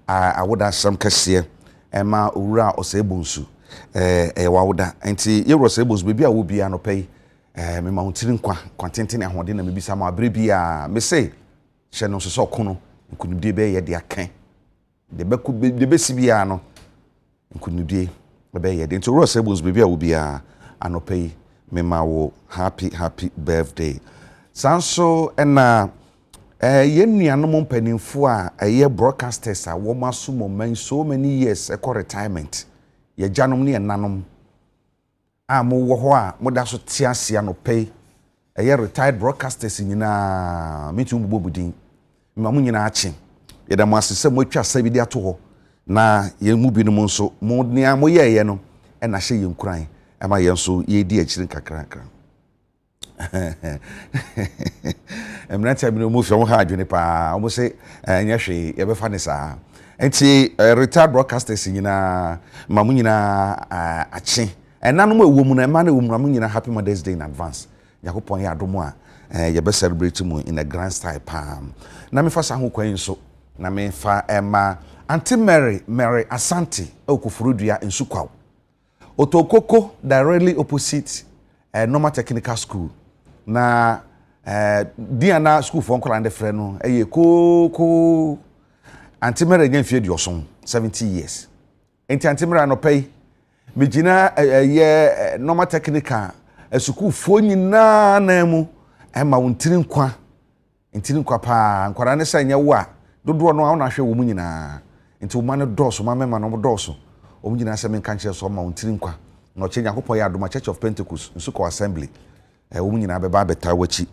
awoda sam kese ema owura osebonsu wawoda enti ye osebonsu bebi a wo bia no pay me ma hontiri kwantenten ahode na mebisa ma abre bia me say hye no so kono nkunudie be ye de akan de besi bia no nkunudie be ye de enti owura osebonsu bebi a wo bia anopay me ma wo happy birthday sanso na yenuanom mpanimfo a ye broadcasters a wo maso moment so many years eco retirement ye janom ne nanom a mo wo ho a mo da so tiase anopay ye retired broadcasters nyina metu mbobudin ma mo nyina achi ye da mo asese mo atwa sabidi ato ho na ye mu bi no mo nso mo nia mo ye no na hye ye nkuran ama ye nso ye di achirin kakrakra Emrata bi no mu fiom ha adwene pa omo se nya hwe ye be fa ne sa enti retired broadcasters nyina ma mu nyina achi enanom ewo mu na ma na ewo mu nyina happy Mother's Day in advance yakopon ya adomo a ye be celebrate mu in a grand style pa na me fa sa ho kwan so na me fa ema Auntie Mary Asante okufurudua nsukwaw Otokoko directly opposite normal technical school na Diana school for uncle and the friend no koko Auntie Mary nya fie dioson 70 years enti Auntie Mary no pay me gina ye normal technical school fo nyina na mu ma wontiri nkwa pa nkwara ne sanya wo a dodo no a na hwe wo mu nyina enti wo ma no doso ma mema no doso o mu nyina se men kanche so ma wontiri nkwa na o chenya kopon ya adoma Church of Pentecost nsuko assembly wo mu nyina beba beta wachi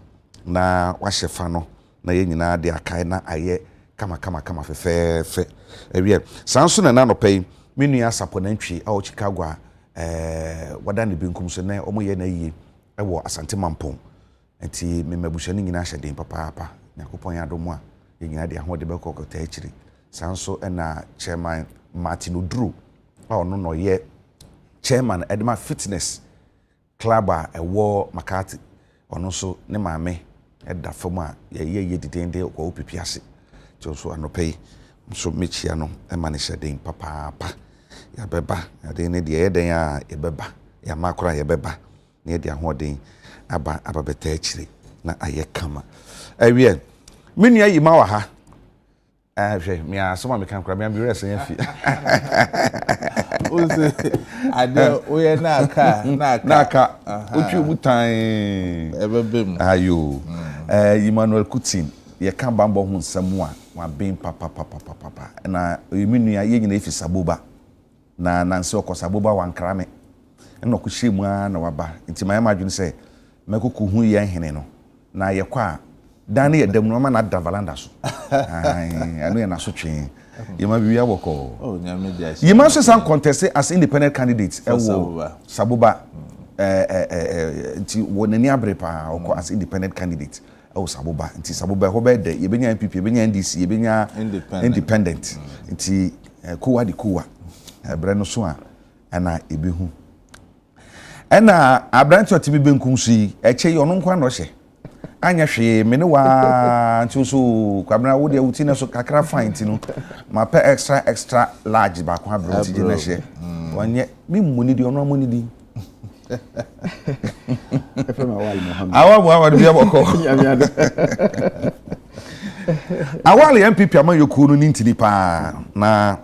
na wahye fa no na ye nyina de akai na aye kama fe ewie sanso na no pay menu ya saponantwi a o Chicago a wada ne binkum so na omo ye na yie wo Asante Mampon enti me mabushani nyina hye den papa yakopon ya adomo a ye nyina de ahode be kokota achiri sanso na chairman Martin Oduru a ono no ye chairman Edema Fitness Club a ewo Makati ono so ne maame eda fam a ye didende ko opipiase to so anopay so mechia no e ma ne hyeden papa ya beba ya de ne de yeden a ye beba ya makora ye beba ne de ahoden aba beta achire na aye kama awie menua yi ma wa ha hwe me asoma me kan kra me be rese yafi Ose ade oye naka otu butan ebebem ayo Emmanuel Kutin ye kan bambo hu nsam a wa ben papa na menua ye nyina efi Saboba na nanse okosaboba wankra me na okuhye mu a na waba nti my imagine say mekoko hu ye hene no na ye kwa dan ye dam no ma na da valanda so anu ye na so twen ye ma biya boko nyame dia ye ma so san contest as independent candidates Saboba nti wonani abrepa oko as independent candidate Saboba nti Saboba ho be de ye benya MPP ye benya NDC ye benya independent nti kuwa di kuwa bre no so a na ebehu ena abranti otimi benkum su yi eche ye ono nkwa no hye anya hwe me ne wa nti so kwabra wo de wuti na so kakra fine ti no ma pe extra large ba kwa abranti je na hye wonye mi mmuni di ono amuni di Efema Awali Muhammad Muhammad bi aboko Awali MPP amanyoku no nintini pa na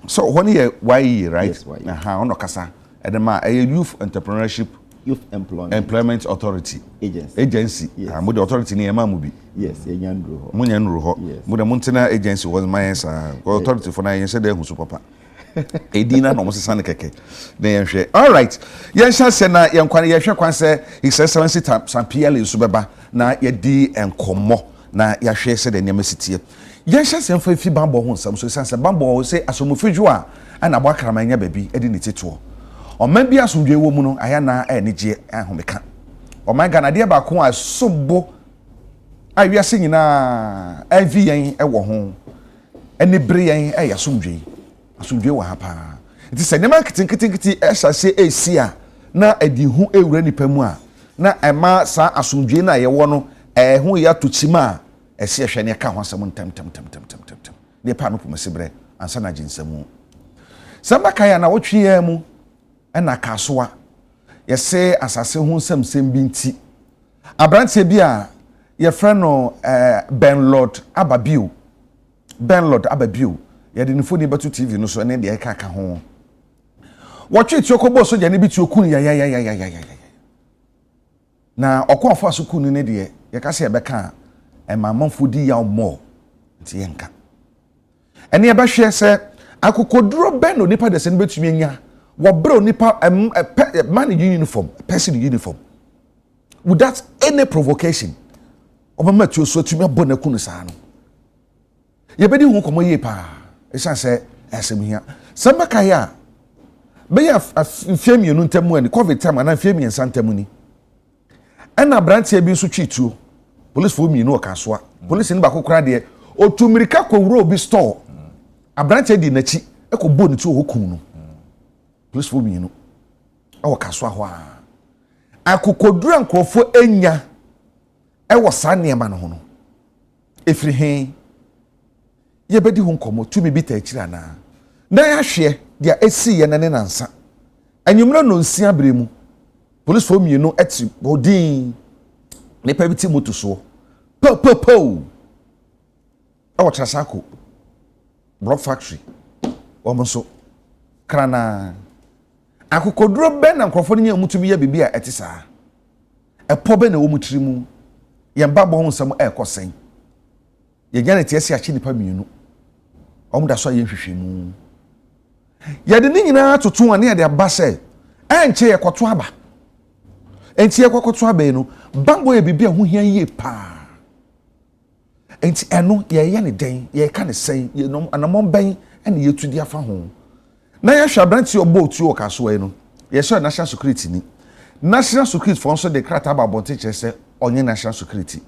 so when ye why right yes, why? Ono kasa edema youth entrepreneurship Youth Employment Authority agency yes. Mo the authority ni ema mu bi yes yenyanru ho mo nyanru ho yes. Mo the montena agency was my answer authority for na yen se de hu so papa edina no mo sesa ne keke na yen hwe all right yen sha se na yen kwan ye hwe kwan se his excellency Sampiele so beba na ye di enkomo na ya hwe se de ne mesitie yen sha se mfa fi bambo ho nsam so se bambo se asomofedwo a ana bo akrama nya babi edi ne tituo o man bi asomdwe wo mu no aya na enije ahomeka o man ga na de ba ko asobo awiase nyina avi yen ewo ho eni bre yen asomdwe wa hapa nti se ne ma kitinkiti ehase esi a na edi hu ewura nipa mu a na ema sa asomdwe na ye wo no ho ya tochima ese ehwe ne ka ho asem ntam ne pa no pomesibre ansa na jinsamu samba kaya na wotwe mu na kasoa yɛse asase ho nsɛmsɛm bi nti abrantie bi a yɛfrɛ no Benlord Ababio yɛde ne foni bɛto TV no so ne de ɛka ka ho wɔtwe tiokɔbɔ soja ne bi tiokun ya na ɔkɔfo asokun ne de yɛka sɛ yɛbɛka ɛmamanfo di yaw mo nti yɛnka ɛne yɛbɛhwɛ sɛ akokoduro bɛn no nipa de sɛ ne betumi anya wɔbrɛ nipa man in uniform person in uniform without any provocation obama tuo so tumi abɔ na kunu saa no yɛbɛdi hu kɔmɔ yie paa ɛsan sɛ ɛsɛm hia sɛmba kaya bɛyɛ mfie mienu ntam ani covid time ana mfie miensa ntam ni ɛna brantie bi nso twituo police fo mienu ɔkasoa police ni ba kokora de otumirika kɔwuro obi store abrantie di n'akyi ɛkɔbɔ ne tu hokun no police fo mienu ɛwɔ kasoa hɔ a akokodura nkrɔfo enya ɛwɔ saa nneɛma no ho no efiri he yɛbɛdi ho nkɔmɔ tumi bi ta akyiri ana na yɛahwɛ deɛ esi yɛ ne nansa anwummerɛ no nsia bere mu police fo mienu ɛte bodin nipa bi ti moto so po ɛwɔ Trasako block factory wɔn nso krana akokoduro bɛn na nkrɔfo no nya mutumi yɛ bibi a ɛte saa ɛpɔ bɛn na wɔ mutiri mu yɛn ba bɔ ho nsɛm ɛkɔ sɛn yɛnya ne tie se akyi nipa mienu ɔmo da so yɛ hwehwɛ mu yɛde ne nyinaa toto ane yɛde aba sɛ ɛnkyɛ yɛkɔto aba enti yɛkɔto aba no bambo yɛ bibi a ho hia yie paa enti ɛno yɛyɛ ne den yɛka ne sɛn yɛnom anamɔn bɛn ɛne yɛtu di afa ho na yɛhwɛ abranti ɔbɔ otu ɔkaso yi no yɛhwɛ national security ni national security for nso de krata aba abɔnte kyerɛ sɛ ɔnyɛ national security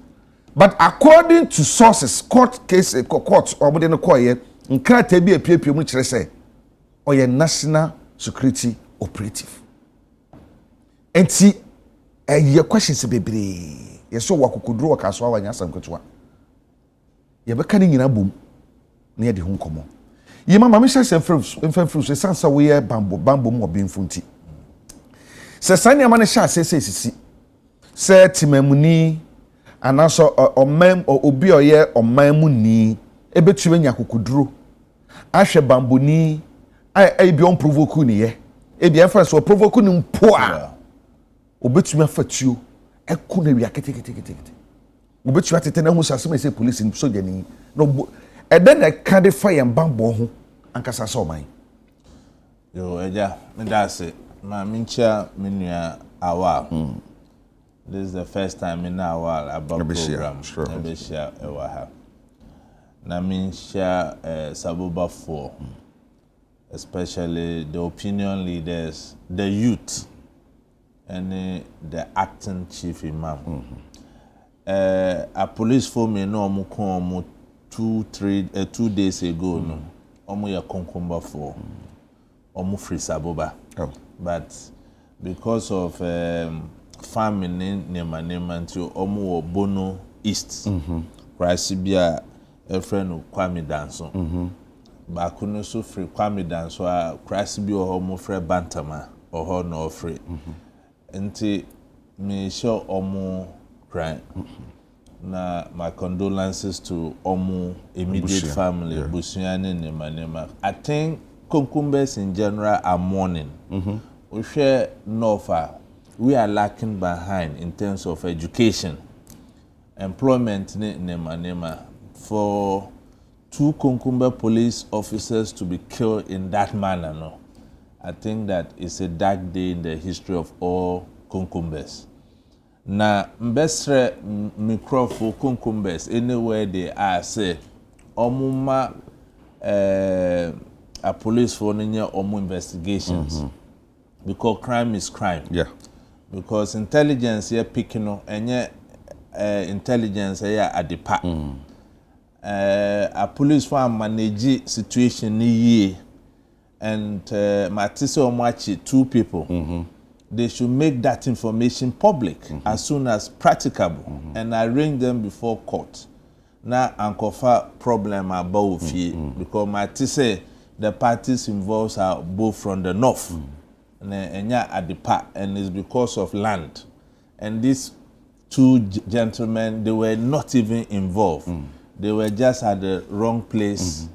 but according to sources court ɔbɛde no kɔɔyɛ nkrata bi apiepie mu kyerɛ sɛ ɔyɛ national security operative enti ɛyɛ questions bebree yɛsɛ wɔ akokoduro ɔkaso a wanya asɛm ketewa yɛbɛka ne nyina bom na yɛde ho nkɔmmɔ yima mama hyɛ sɛ mfamfiri so sansa wo yɛ bambo mu ɔbɛmfo nti sɛ sane ama ne hyɛ asese sisi sɛ timamuni anaso ɔman obi ɔyɛ ɔman mu ni ebetumi nya kokoduro ahwɛ bamboni ai bi on provoke ni ye ebi afa so provoke ni mpo a obetumi afatuo ɛko na wi aketekete obetumi atete na hu sasema sɛ police ni soja ni no ɛdɛ na ka de fa yɛn bambɔ ho ankasa sɛ ɔman yo ɛja me da se ma mincha menua awa this is the first time in our about program Nebeshia ewa na mincha saboba for especially the opinion leaders, the youth and the acting chief imam a police for me no omo 2 days ago no omo ya konkumba for omo free saboba but because of farming in nema nti omo wo Bono East kwasi bia a friend Kwame Danso ba kuno so free Kwame Danso a kwasi bia omo free Bantama oho no free nti me show omo cry na my condolences to omo immediate family busuane nema I think concumbers in general are mourning we share Norfa we are lacking behind in terms of education, employment, nema. For 2 Concumber police officers to be killed in that manner, no, I think that it's a dark day in the history of all Concumbers. Na mbesre microphone Concumbers anywhere they are say, omuma a police for omu investigations because crime is crime. Yeah. Because intelligence here picking up and intelligence here at the pack. A police firm manage situation ni and matise omachi 2 people. They should make that information public as soon as practicable and arrange them before court. na ankofa problem about fie because my say the parties involved are both from the north and Adipa, and it's because of land. And these two gentlemen, they were not even involved. They were just at the wrong place.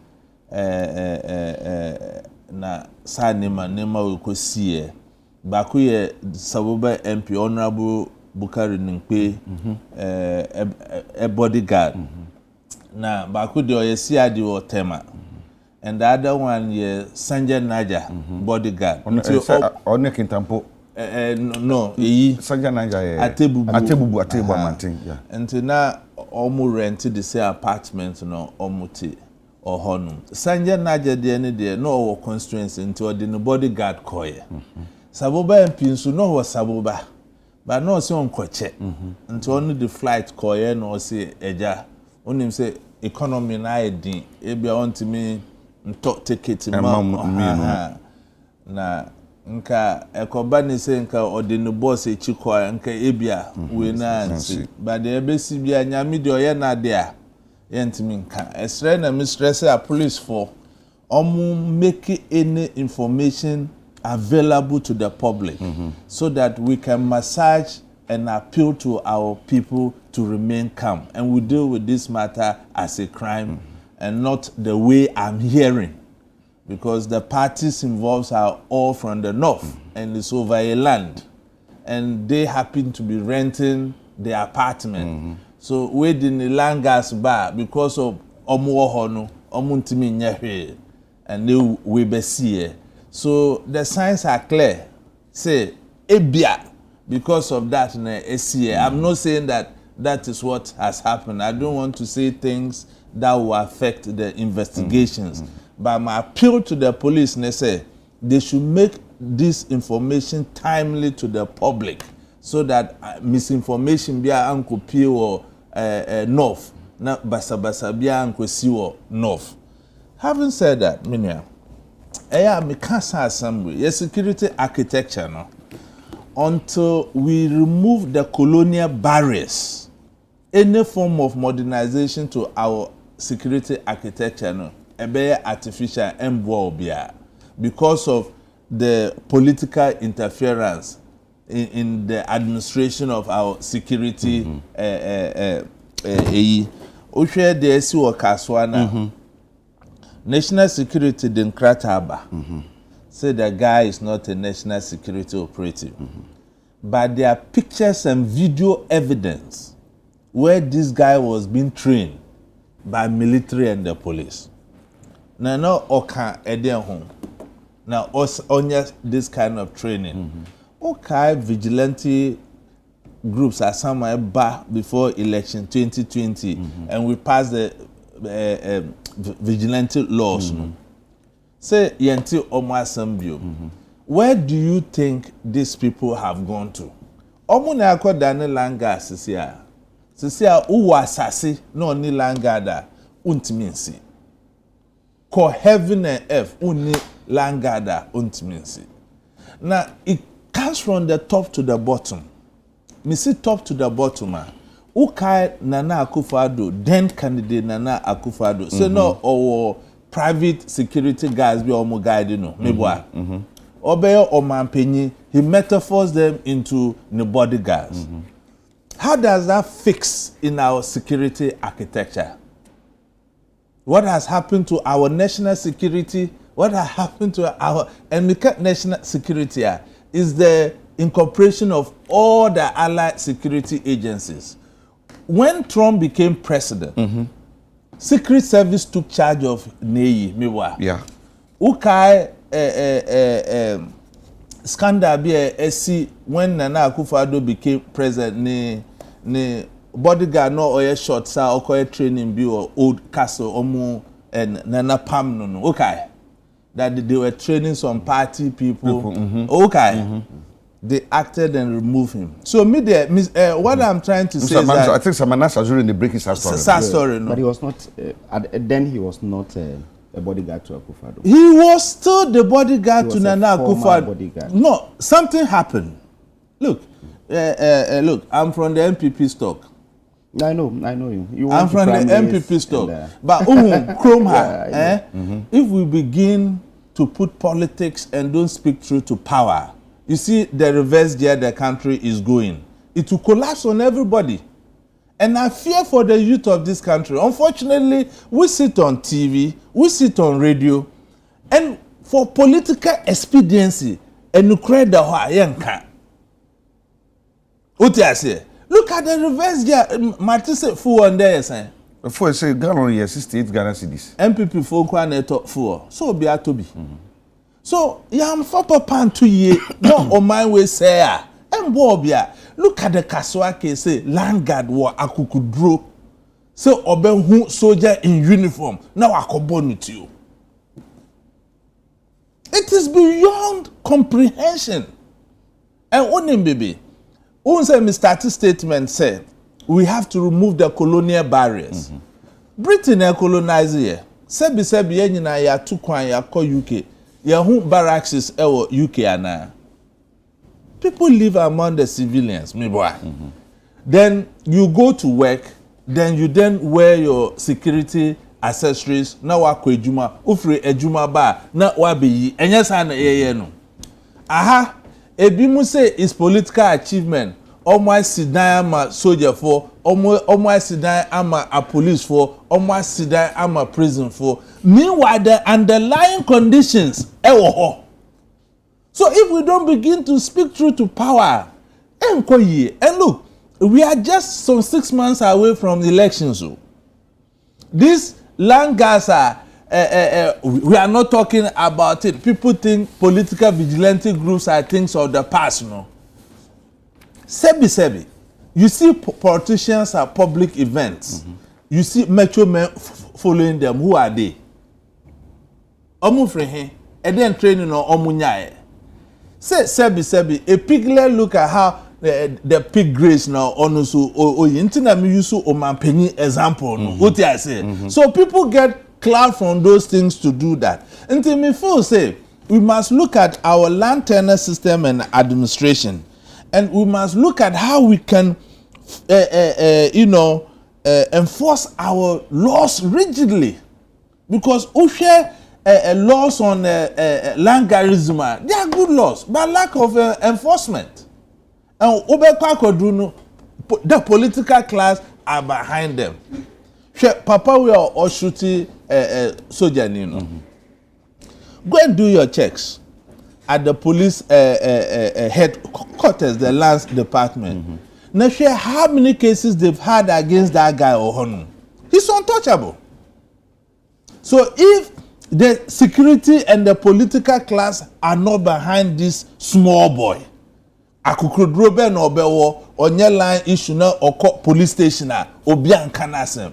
Na sa nema we ko sie baako ye Saboba MP Honorable Bukari Nimpe a bodyguard na baako de oyesi ade o tema and the other one ye Sanja Naja bodyguard until on Kintampo no yi Sanja Naja Atebubu Amantin yeah until na omu rent the say apartment no omuti or honum. Sanja Naja de no constraints into the bodyguard koye. Saboba and Pinsu no was Saboba, but no so on koche. Until only the flight koye no say eja. Only say economy na edi. Ebi on to me talk ticket na nka ekoba ni say nka odin boss e chikwa nka ebia we na ansi. But the ebesi bia nyame de oye na de a Yentiminka. Esre na mistress a police for make any information available to the public so that we can massage and appeal to our people to remain calm and we deal with this matter as a crime and not the way I'm hearing because the parties involved are all from the north and it's over a land and they happen to be renting the apartment. So we didn't land gas bar because of omu ntimi nyehwe and they we be see. So the signs are clear. Say ebia because of that na esie. I'm not saying that is what has happened. I don't want to say things that will affect the investigations. But my appeal to the police na say they should make this information timely to the public so that misinformation be uncle P or north na basa bia ankwesi wo north. Having said that, minia me kasa assembly your security architecture no until we remove the colonial barriers any form of modernization to our security architecture no ebe artificial embo bia because of the political interference in the administration of our security ohwe de esi wo kaswana national security den krataba say the guy is not a national security operative but there are pictures and video evidence where this guy was being trained by military and the police na no oka eden home now onya this kind of training okay vigilante groups are somewhere back before election 2020 and we passed the vigilante laws say yenti omo assembly where do you think these people have gone to omo na akoda ne langa sisia uwa asase no ni langa da untimi nsi ko heaven and earth uni langa da untimi nsi na it comes from the top to the bottom. Me see top to the bottom. Ukai Nana Akufo-Addo, then candidate Nana Akufo-Addo. So no, or private security guys be omo guide no. Meboa. Obeyo Omanpenyi, he metaphors them into the bodyguards. How does that fix in our security architecture? What has happened to our national security? What has happened to our national security? Is the incorporation of all the allied security agencies. When Trump became president, Secret Service took charge of NEI, Miwa. Yeah. Ukai scandal be SC when Nana Akufo-Addo became president, ne bodyguard no oye short sa okoye training be or old castle omu and Nana Pam no. Okay. That they were training some party people. Okay. They acted and removed him. So what I'm trying to say is that I think Samana Sajuri in the break is story. No. But he was not. Then he was not a bodyguard to Akufo-Addo. He was still the bodyguard to Nana Akufo-Addo. No, something happened. Look, look. I'm from the MPP stock. I know you. I'm from the MPP store. But Chrome if we begin to put politics and don't speak through to power, you see the reverse gear the country is going. It will collapse on everybody. And I fear for the youth of this country. Unfortunately, we sit on TV, we sit on radio, and for political expediency, and you create the Hayanka. What I say? Look at the reverse gear. Matisse full on there, saying. Before I say Ghana, yes, 68 Ghana cedis. MPP folk one top full. So be a to be. So, yam for papa 2 years, no on my way say, and Bobia. Look at the Kaswa case, say, land guard war akukudro. So, Oben soldier in uniform. Now I can born with you. It is beyond comprehension. And one baby, once a Mr. statement said, we have to remove the colonial barriers. Britain colonized here. Sebi yenina ya tukwan ya ko UK. Ya hu barracks is UK ana. People live among the civilians, me boy. Then you go to work, then you wear your security accessories. Na wa ko ejuma, ufre ejuma ba na wa be yi. Enya sa na ye no. Aha, ebi mu say is political achievement. Almost sit down ama soldier for, almost sit down ama a police for, almost sit down ama prison for. Meanwhile, the underlying conditions, so if we don't begin to speak through to power, and look, we are just some 6 months away from the elections. So this land gas we are not talking about it. People think political vigilante groups are things of the past, no. Sebi. You see politicians at public events. You see metro men following them. Who are they? Omu frehe. And then training on omunyae. Say Sebi. A piglet look at how the pig grace now onusu intina mi yusu omanpenyi example no. What I say. So people get clout from those things to do that. Until me feel say we must look at our land tenure system and administration. And we must look at how we can, enforce our laws rigidly. Because laws on land garrism, they are good laws, but lack of enforcement. And the political class are behind them. Papa, we are all shooting soldier. Go and do your checks at the police headquarters, the lands department. Now share how many cases they've had against that guy or Honu. He's untouchable. So if the security and the political class are not behind this small boy, akukudrobe no obewo onye line issue na oko police station na obian kanasem.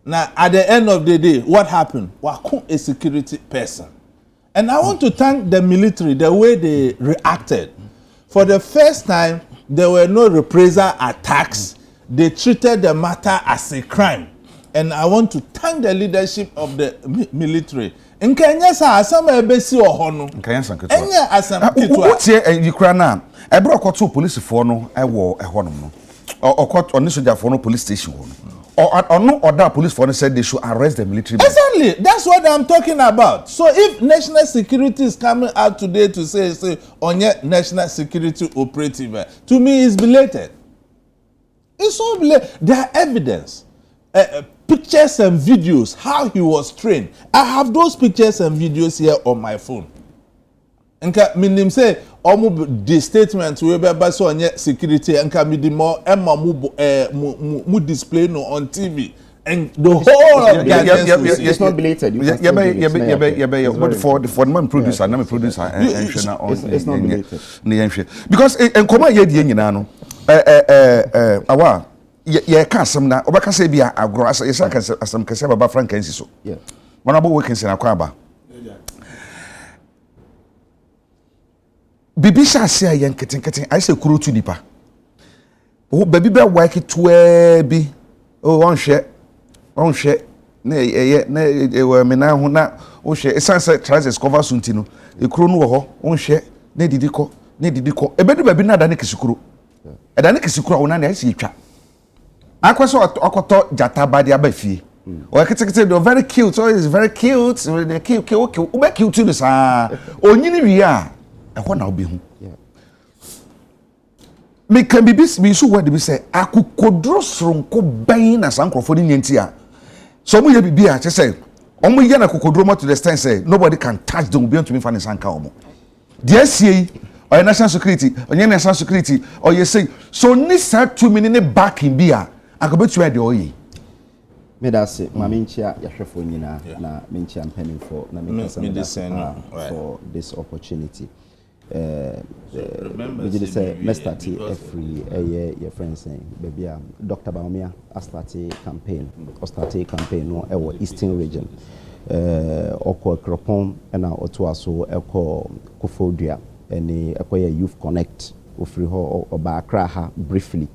Now at the end of the day, what happened? Waku a security person. And I want to thank the military, the way they reacted. For the first time, there were no reprisal attacks. They treated the matter as a crime. And I want to thank the leadership of the military. In Kenya, some ebesi ohono. In Kenya, Enya asam kitwa. What you cry now? I brought a two police for no, I wore a honor. Or court on this for no police station. Or no other police force said they should arrest the military. Exactly. That's what I'm talking about. So if national security is coming out today to say on your national security operative, to me is belated. It's so belated. There are evidence, pictures and videos, how he was trained. I have those pictures and videos here on my phone. And meaning say the statement we be so on security and can be the more mu display no on TV and the whole of it's not belated. For the man producer, na me producer it's not belated. Because en koma ye die nyina no awa ye ka asem na obaka say bia agro asem kase baba Frankensi so yeah wana bo wekin se na kwa ba bibi shase ayen keten I say kuro tu nipa o baby be work to bi o won hwe na e me na ho na o hwe essence trousers cover sunti no e kuro no wo ho won hwe na didi ko ebedu baby na da ne kisikuro e da ne kisikuro wona na esi twa akwaso akoto jata ba dia ba fie o ekete they very cute, so is very cute, they cute ube cute no sa onyini wi a ehwo na obi hu me can be so what be say akukodro sronko ban na sankrofo ni nyanti a so mo ye bibi a che say omo ye na akukodro mo to the extent say nobody can touch them be to me fan sanka omo the SCA or national security or national security or you say so ni sa 2 minute back in bia akabetu e de oyi me da say maminchia yahwefo nyina na minchia mpani for na for this opportunity we did say let's start every year your friends saying baby Dr. Baumia started campaign no e Eastern region oko Kropon na oto aso eko Kofodua ene ekoye youth connect ofri ho oba Accra ha briefly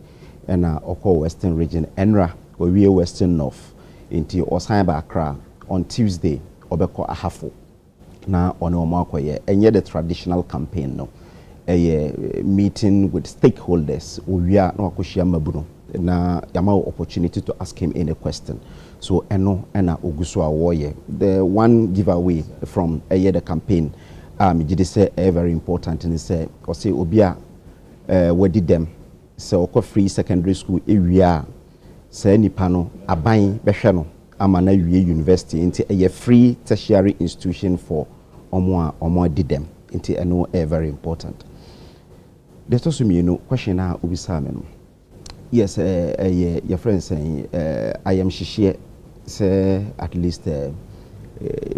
na oko Western region enra we Western North into osan ba Accra on Tuesday obeko ahafo na ono omakoye enye the traditional campaign no meeting with stakeholders owia na akohia mabuno na yama opportunity to ask him any question so eno na oguso awoye the one giveaway from the campaign me say very important and say o say obia wadi dem so oko free secondary school ewia say nipa no aban behwe no ama na wie university into a free tertiary institution for omo did them into eno very important. There's also question na ubisa me no. Yes, your friend saying I am shishie say at least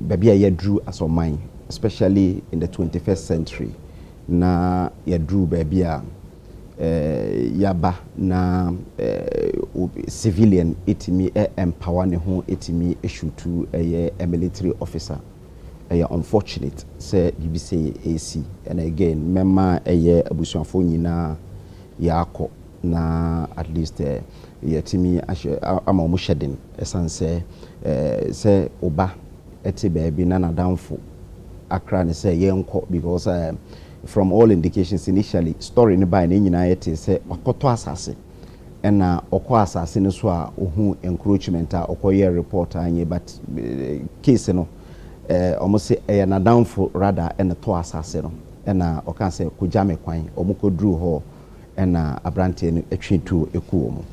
baby I drew as on mine, especially in the 21st century. Na ya drew baby yaba na civilian itimi empower ne ho itimi issue to a military officer. Unfortunate say BBC AC and again memma abusuafo nyina yako na at least yetimi ama mo shedin esanse say oba eti baby na nadamfo Accra ne say yenko because from all indications initially story ne by ne nyina yete say wakoto asase na okọ asase ne so a ohu encroachment a okoye report anye but case no almost say na downfall rather and to asase no na o kan say kujame kwan omukodru ho na abrante no etwitu ekuo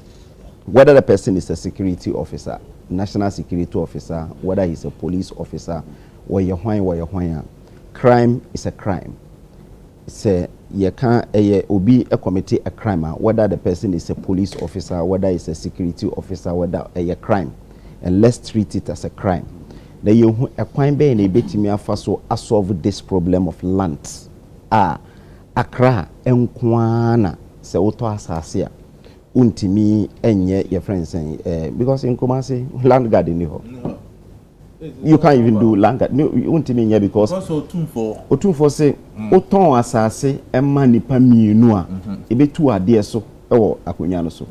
whether the person is a security officer, national security officer, whether he's a police officer or your hwan crime is a crime. Say you can't obi a committee a crime whether the person is a police officer, whether it's a security officer, whether a crime, and let's treat it as a crime. The you a crime be in a bit me so solve this problem of land. Accra enkwana se auto asase untimi enye your friends saying because in Kumasi land garden ho. You can't even do land garden. You untimi nya because otunfo say oton asase emma nipa mienu a ebetu ade so ewo akonya no so.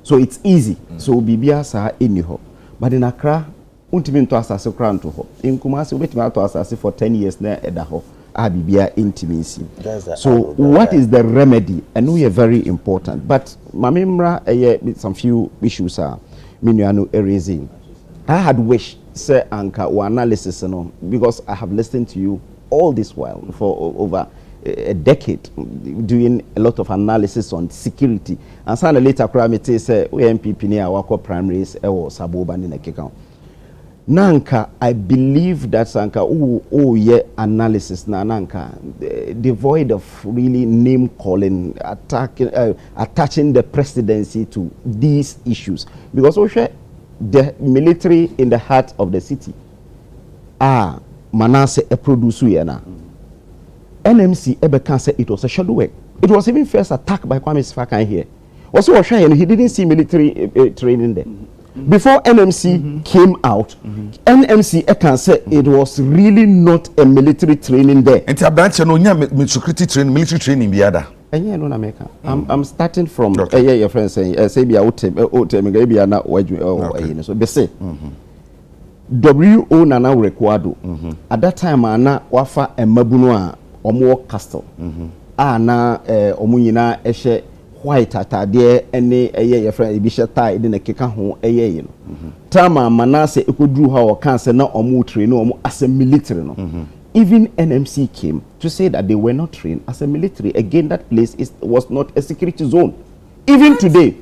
So it's easy. So bibia sa eni ho. But in Accra untimi nto asase kra nto ho. In Kumasi obetimi ato asase for 10 years na eda ho. Abibia intimacy. So what is the remedy? And we are very important. But mamimra some few issues are minuano erasing. I had wished say anka or analysis because I have listened to you all this while for over a decade doing a lot of analysis on security. And sana later kramite say we MPP ni awako primaries or saboba ni nakeka. Nanka, I believe that Sanka analysis na nanka devoid of really name calling, attaching the presidency to these issues because the military in the heart of the city Manasseh a producer yana NMC can say it was a shadow work. It was even first attacked by Kwame Sfakan here. Also, he didn't see military training there. Before NMC came out, NMC can say it was really not a military training there. And security training, military training, the other. I'm starting from your friend saying, say, be out, maybe I'm not so they say, W.O. Nana Rekwado. At that time, Anna Wafa and Mabunua or more castle. Na Omunina Eshe. white atade ene your friend bi sheta de na keka ho you no tama manase ekodru ha o kan se na omo train no omo as a military no even NMC came to say that they were not trained as a military. Again, that place was not a security zone. Even today.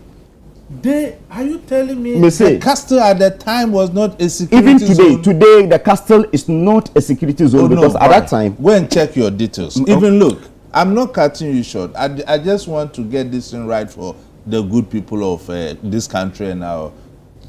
Are you telling me the castle at the time was not a security zone? Even today the castle is not a security zone because at that time. Go and check your details. Even look, I'm not cutting you short. I just want to get this thing right for the good people of this country and our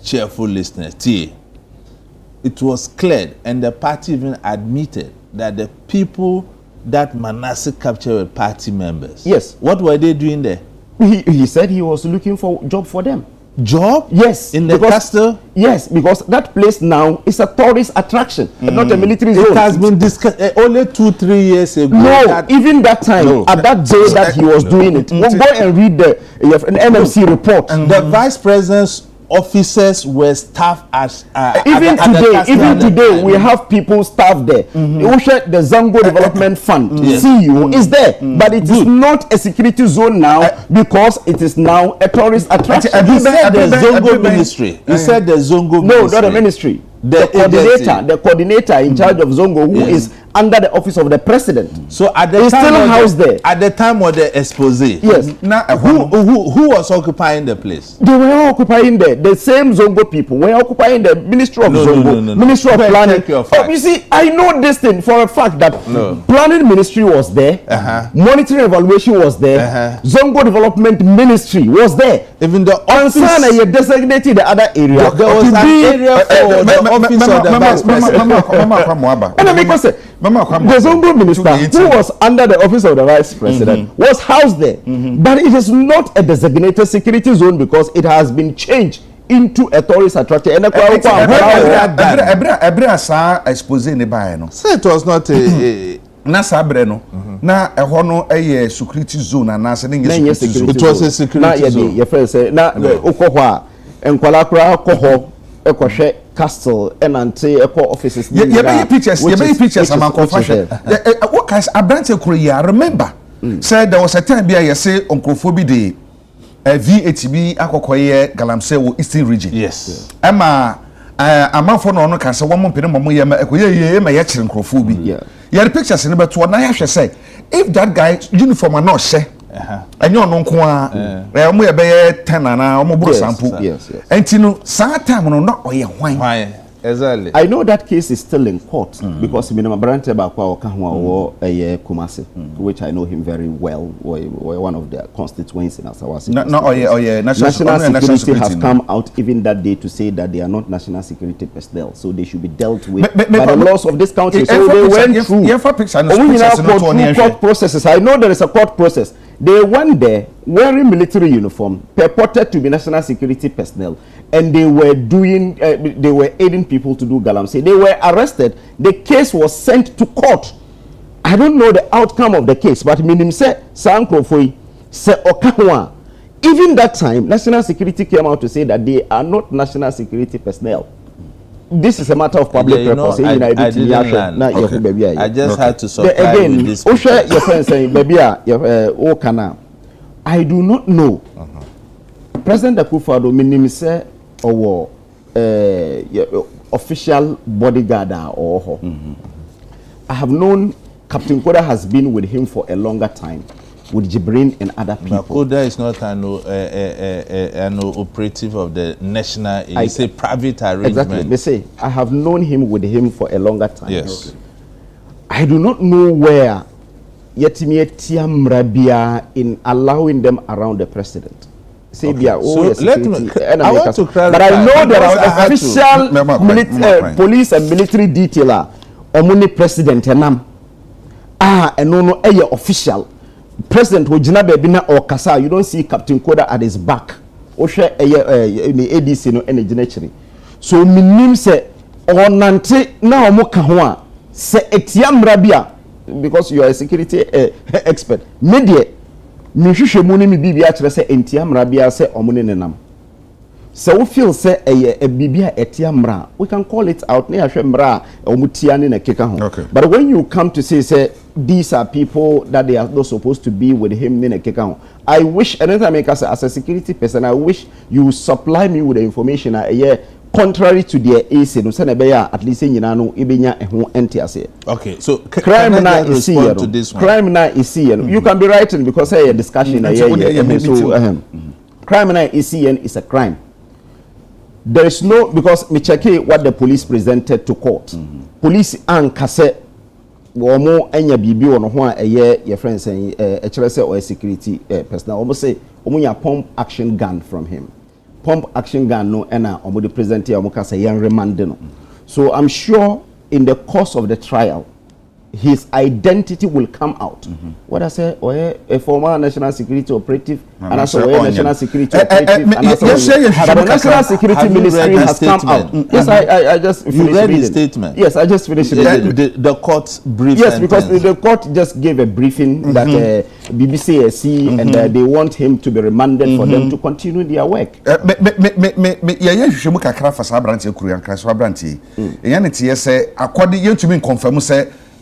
cheerful listeners. It was cleared and the party even admitted that the people that Manasseh captured were party members. Yes. What were they doing there? He said he was looking for job for them. Job? Yes. In the castle? Yes, because that place now is a tourist attraction, not a military zone. It has been discussed only 2-3 years ago. No, even that time, at that day that he was doing it. We'll go and read the NMC report. The vice president's officers were staffed as even today we have people staffed there. The Zongo Development Fund CEO is there, but it is not a security zone now because it is now a tourist attraction. He said the Zongo ministry. He said the Zongo ministry. No, not the ministry. The coordinator in charge of Zongo, who is under the office of the president. So at the time, still housed there. At the time of the expose, yes. Now, who was occupying the place? They were all occupying there. The same Zongo people were occupying the Ministry of Zongo, Ministry of Planning. You see, I know this thing for a fact that Planning Ministry was there, Monitoring Evaluation was there, Zongo Development Ministry was there. Even the office, you designated the other area. There was an area for the office of the vice president. And I make say, the Zongo minister who was under the office of the vice president was housed there, but it is not a designated security zone because it has been changed into a tourist attraction. And expose in the buy no. So it was not a na sabre no na ehɔ no ɛyɛ security zone ana se ne security zone. It was a security zone. Na your friend say na okɔ hɔ a enkwala kra kɔ hɔ ekɔhwɛ castle enante ekɔ offices. You be pictures am confession. What guys abrante kuro ya remember said there was a time bia you say onkrofo bi de VHB akokoye galamsey wo Eastern region. Yes. Emma amafo no no kan se wo mpene momo ye ma ekoye ma ye kire nkrofo bi. Yeah, the pictures in the beto na ya hwe say if that guy uniform na hye enye ono nko a omo ye be 10 ana omo bro sample. Enti no sa time no na oye hwan. Exactly. I know that case is still in court because minimum Brante Bakwa Okahuwa Kumasi, which I know him very well. We're one of their constituents in Asawasi. National security have come out even that day to say that they are not national security personnel, so they should be dealt with by the laws of this country. So they went through court processes. I know there is a court process. They went there wearing military uniform, purported to be national security personnel, and they were doing, they were aiding people to do galamsey. They were arrested. The case was sent to court. I don't know the outcome of the case, but minim say Sankrofoi se Okawa. Even that time, national security came out to say that they are not national security personnel. This is a matter of public purpose. I just had to supply again, with this. Your friend saying, baby, I do not know. President Akufo-Addo minim say or official bodyguard or I have known Captain Koda has been with him for a longer time, with Jibrin and other people. Koda is not an operative of the national. It's a private arrangement. Exactly. They say I have known him with him for a longer time. Yes. Okay. I do not know where Yetimietia in allowing them around the president. Say okay. So let me. I want to clarify. But I know there are official police and military detailer. Omuni president enam. And no official. President Wojina Bebina or Kasa, you don't see Captain Koda at his back. Oshe ADC no energy. So minim se onante na omokahwa se etiam rabia because you are a security expert. Media mihwehwe mu ni bibia kire se entiam rabia se omune nenam. So we feel say a bibia etia mra, we can call it out near mra or mutiani na keka home. Okay. But when you come to say these are people that they are not supposed to be with him in a keka home, I wish anytime I say as a security person, I wish you supply me with the information contrary to their AC no say at least nyina ibenya ehho ente. Okay, so crime now is here. To this one? Crime now is here. You can be writing because a discussion crime now is here is a crime. There is no, because me check what the police presented to court. Police and kase womo enya bibi wono ho a your friend saying or a security personnel almost say omunya pump action gun from him. Pump action gun no ena omo the present here omo ka say yan remand no. So I'm sure in the course of the trial his identity will come out. What I say, a former national security operative, and I say national security operative, and I say the national security ministry has come out. Yes, I just finished reading the statement. Yes, I just finished the court brief. Yes, because the court just gave a briefing that BBC SC and they want him to be remanded for them to continue their work.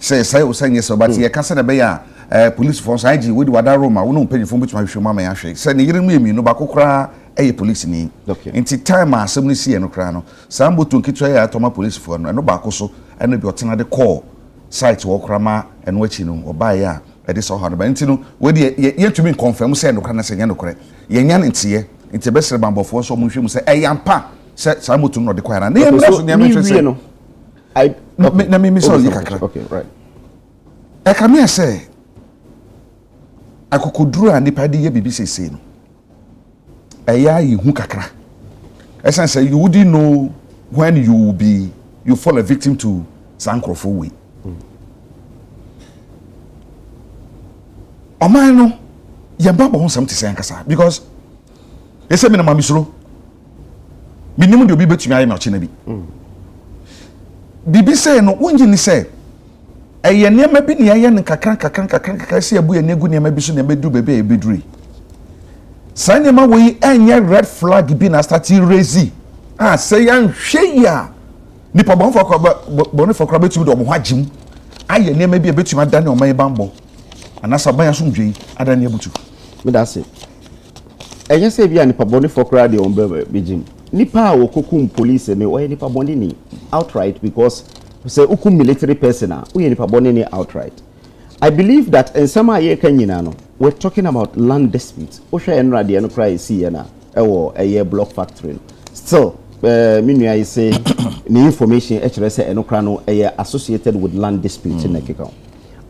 Say but ye can say be police force IG with wada Roma we no pay phone between hwe mama ya hwe say ne yire mu no ba kokora police ni nti time asem ni sie no kra no sambo to nkitwa ya atoma police for no ba ko so eno bi otena de call site wo kra ma eno achi no oba ya e de so ha no ba nti no we de ye tumi confirm say no kra na say nya no kra ye nya ntie nti be sere bambofo so mo hwe mu say yampa say sambo to no de kwa na ne yem so ne me hwe na me so yikakra. Okay, right. I come here say akokoduru anipa de ye BBC say no eya yi hu kakra esan say you wouldn't know when you fall a victim to sankrofo way oman no ye baba ho sam te say nkasa because ese me na mamisuro minim de obi betumi aye na oche na bi BBC no wonji ni say eye niam bi ne aye ne kakran se abu enegu niam bi so ne bedu bebe e beduri sane ma we enye red flag bi na start raise say yan hwe ya nipa bon for kwa betumi do mo hagim aye niam bi e betumi adane o man bambo anasa ban ya so ndwei adane abutu me da say enye say bi nipa bon for kwa de on begim nipa wokokum police ne o nipa bon ni outright because say ukum military person we nipa bon ni outright. I believe that in some aye kanyina no we're talking about land disputes. Osha enra de no cry see na ewo eye block factory still me I say the information actually say eno kra no eye associated with land disputes in Nakika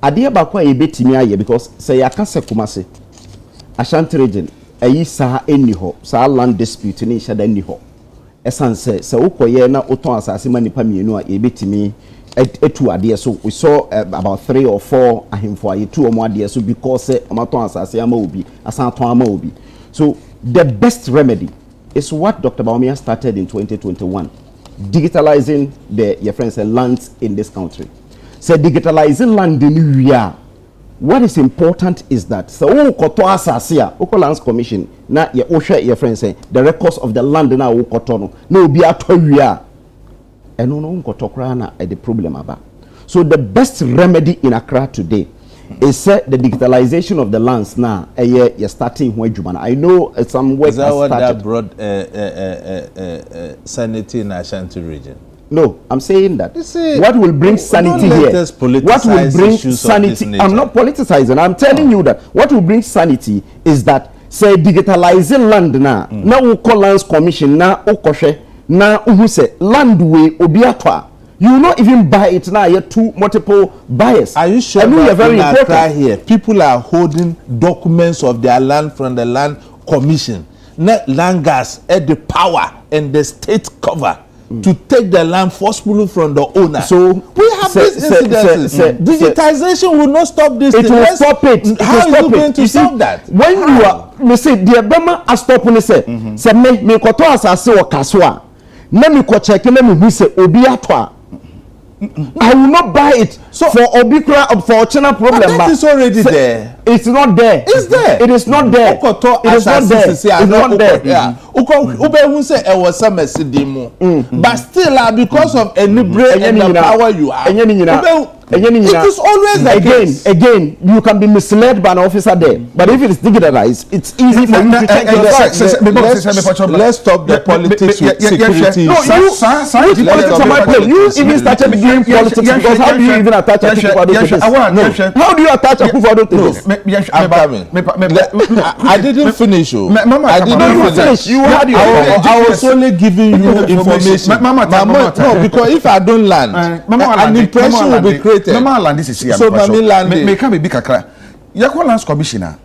ade ba kwa e betimi aye because say yakase kumase Ashanti region ayi sa eni ho sa land dispute ni shada ni ho esan se ukoye na oton asase manipa mienu a e betimi etu ade so we saw about 3 or 4 ahemfo aye tu omo ade so because amaton asase ama obi asan ton ama obi. So the best remedy is what Dr. Baumia started in 2021, digitalizing your friends and lands in this country. So digitalizing land in Ria. What is important is that so koto asasia oko lands commission na your friends say the records of the land na koto no na obi ato Ria eno no koto kra na the problem aba. So the best remedy in Accra today is the digitalization of the lands now. You're starting when I know some work. Is that what that brought sanity in Ashanti region? No, I'm saying that. What will bring sanity here? What will bring sanity? I'm not politicizing. I'm telling you that what will bring sanity is that say digitalizing land now. Now we call lands commission now. Okoshe now who say land way obiatwa. You will not even buy it now. You're two multiple buyers. Are you sure that very important here? People are holding documents of their land from the land commission. Not land gas at the power and the state cover to take the land forcefully from the owner. So we have these incidents. Digitization will not stop this. It will stop it. How are you going to stop that? When you are, me say the Obama are stopping. Say me koto asase o kaswa. Na me ko check na me hu say obi atwa. I will not buy it. So for Obikra, for China problem, but that is already there. It's not there. It's there. It is not there. It is not there. It's not there. Yeah. Ube say it was some demo. But still, because of any brain and the power you have. It is always again, you can be misled by an officer there. But if it is digitalized, it's easy for you to check yourself. Let's stop the politics with security. No, you politics on my plane. You even started doing politics because how do you even attach Akufo-Addo to this? How do you attach Akufo-Addo to this? I didn't finish. I didn't finish. I was only giving you information. No, because if I don't land, an impression will be created. Mama land this is here. So Mami land. Me can be kakra. Yakwa lands commissioner.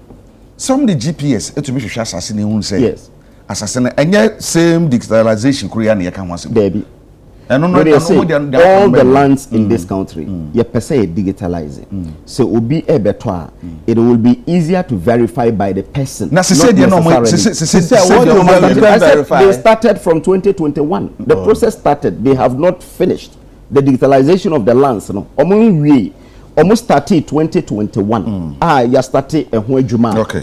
Some the GPS to be share assassin who say yes. Assassin and same digitalization Korea na yaka wansi. Baby. And all the lands in this country, you per se digitalizing. So will be a better. It will be easier to verify by the person. Now, they started from 2021. The process started. They have not finished the digitalization of the lands. No, almost started 2021. You started a whole juma. Okay.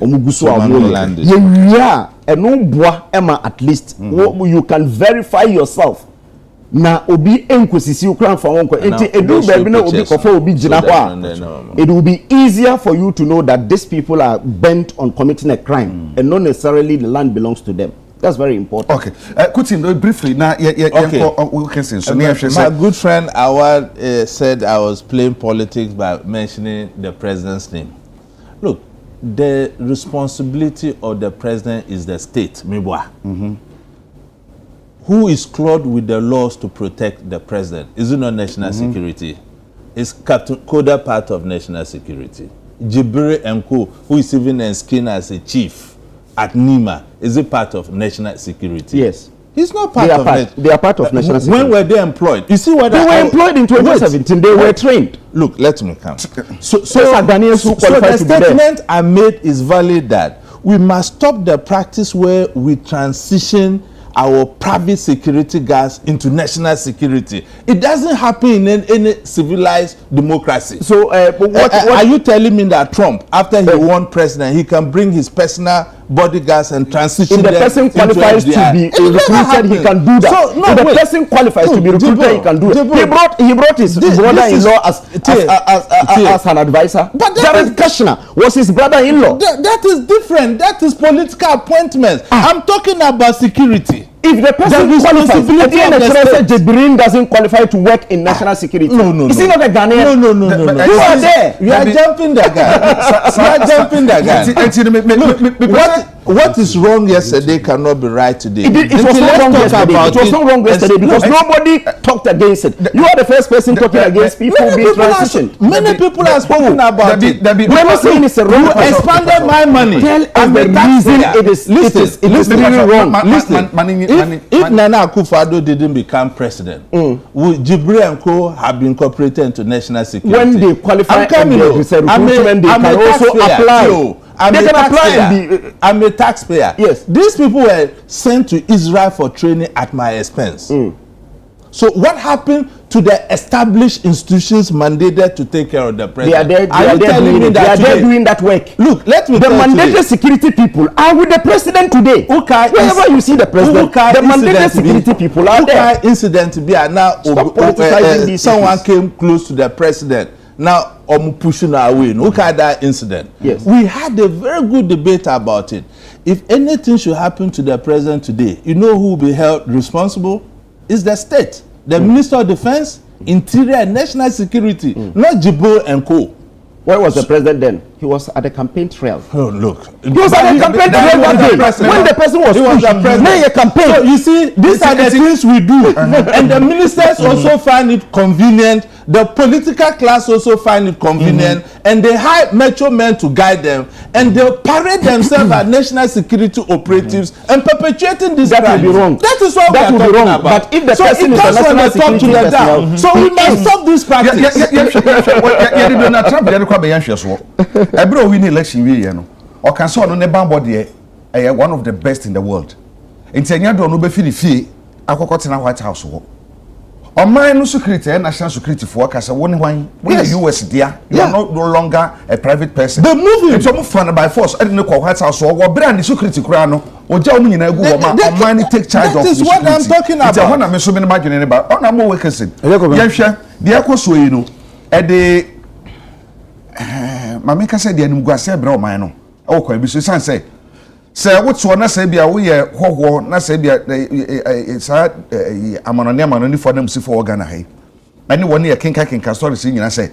Yeah, and no boy Emma at least you can verify yourself. Na obi enkwesisi ukran for one enti edu baby na obi kofa obi gina ho it will be easier for you to know that these people are bent on committing a crime and not necessarily the land belongs to them. That's very important. Okay. Kutin, briefly now we can say so my good friend Awad said I was playing politics by mentioning the president's name. Look, the responsibility of the president is the state, Mibwa. Who is clothed with the laws to protect the president? Is it not national security? Is Captain Koda part of national security? Jibril Enko, who is even enskined as a chief at Nima, is it part of national security? Yes. He's not part of it. They are part of national security. When were they employed? You see what they were employed in 2017. They were trained. Look, let me come. So the statement I made is valid that we must stop the practice where we transition our private security guards into national security. It doesn't happen in any civilized democracy. So, what are you telling me that Trump, after he won president, he can bring his personal bodyguards and transition them? If the person qualifies to be recruited, he can do that. So, no, if the person qualifies to be recruited, he can do it. He brought his brother-in-law as an advisor. But Jared Kushner was his brother-in-law. That is different. That is political appointments. I'm talking about security. If the person qualifies, if the Jibrin doesn't qualify to work in national security, is he not a Ghanaian? No. You are there. You are jumping the gun. What is wrong yesterday cannot be right today. It was not wrong yesterday. It was not wrong yesterday because nobody talked against it. You are the first person talking against people being transitioned. Many people are speaking about it. Never saying it's a wrong. You expanded my money. Tell us the reason it is really wrong. Listen. If Nana Akufo-Addo didn't become president, would Jibril and Co have been incorporated into national security? When they qualify and they recruitment, they can also apply. I'm a taxpayer. Yes. These people were sent to Israel for training at my expense. So what happened to the established institutions mandated to take care of the president? They are there doing that work. Look, let me the tell you mandated security people are with the president today. Wherever you see the president, the mandated security people are there. Incident be now someone came close to the president. Now pushing away. Look at that incident. Yes. We had a very good debate about it. If anything should happen to the president today, you know who will be held responsible? Is the state, the Minister of Defense, Interior and National Security, not Jibril and Co. Where was the president then? He was at the campaign trail. Oh, look. He was at the campaign trail that day. When the person was the president. Campaign. So you see, these are the things we do. And the ministers also find it convenient. The political class also find it convenient. And they hire metro men to guide them. And they parade themselves as national security operatives and perpetuating this. That will be wrong. That is what we are talking about. But if the person is a national security personnel, so we must stop this practice. Ebro win election we you know. Or can so no ne bambode one of the best in the world. Enti anya do no be fie akokotena White House wo. Online security and national security for workers are one wine. We are US dear. You are no longer a private person. They're moving. It's almost fun by force. I didn't know White House or brand security crano or Germany go online take charge of this. That is what I'm talking about. It's a one I'm so many imagining about. Oh, I'm more workers. Yes, the echo so you know at the Mamika said the Animguase bro mino. Oh, can be so say. Say what's one I say be a we are na say be it's hard amanoniam only for them see for Ghana hey. Anyone here can story singing I say,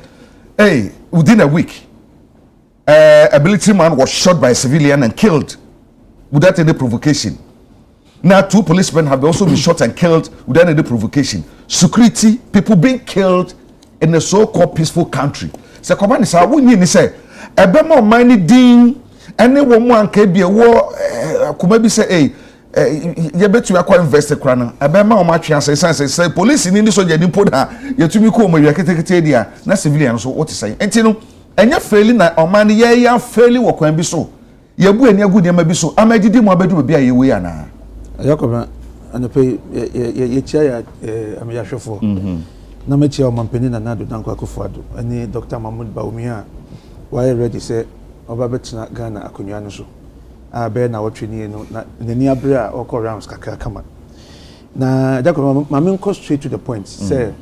hey, within a week, a military man was shot by a civilian and killed without any provocation. Now 2 policemen have also been shot and killed without any provocation. Security, people being killed in a so-called peaceful country. So command is how we say a bit more money ding. Any woman can be a war, could maybe say, hey, you bet you are quite invested, Crana. I bet my match and say, police in this, so you didn't put her, you to me come, you can take it here, not civilian, so what to say. And you know, and you're failing or money, yeah, failing what can be so. You're good and you're good, you may be so. I made you more better to be a way now. Jacob, and the pay, your chair, I'm your chauffeur. Namachi or Mampenin and Nadu Danko Fado, and Dr. Mahmoud Baumia, why ready say. Obabetina Ghana akunyano so abe na wotweni no na nani abere a okọ rounds kakra kama na Jacob mame nko straight to the point say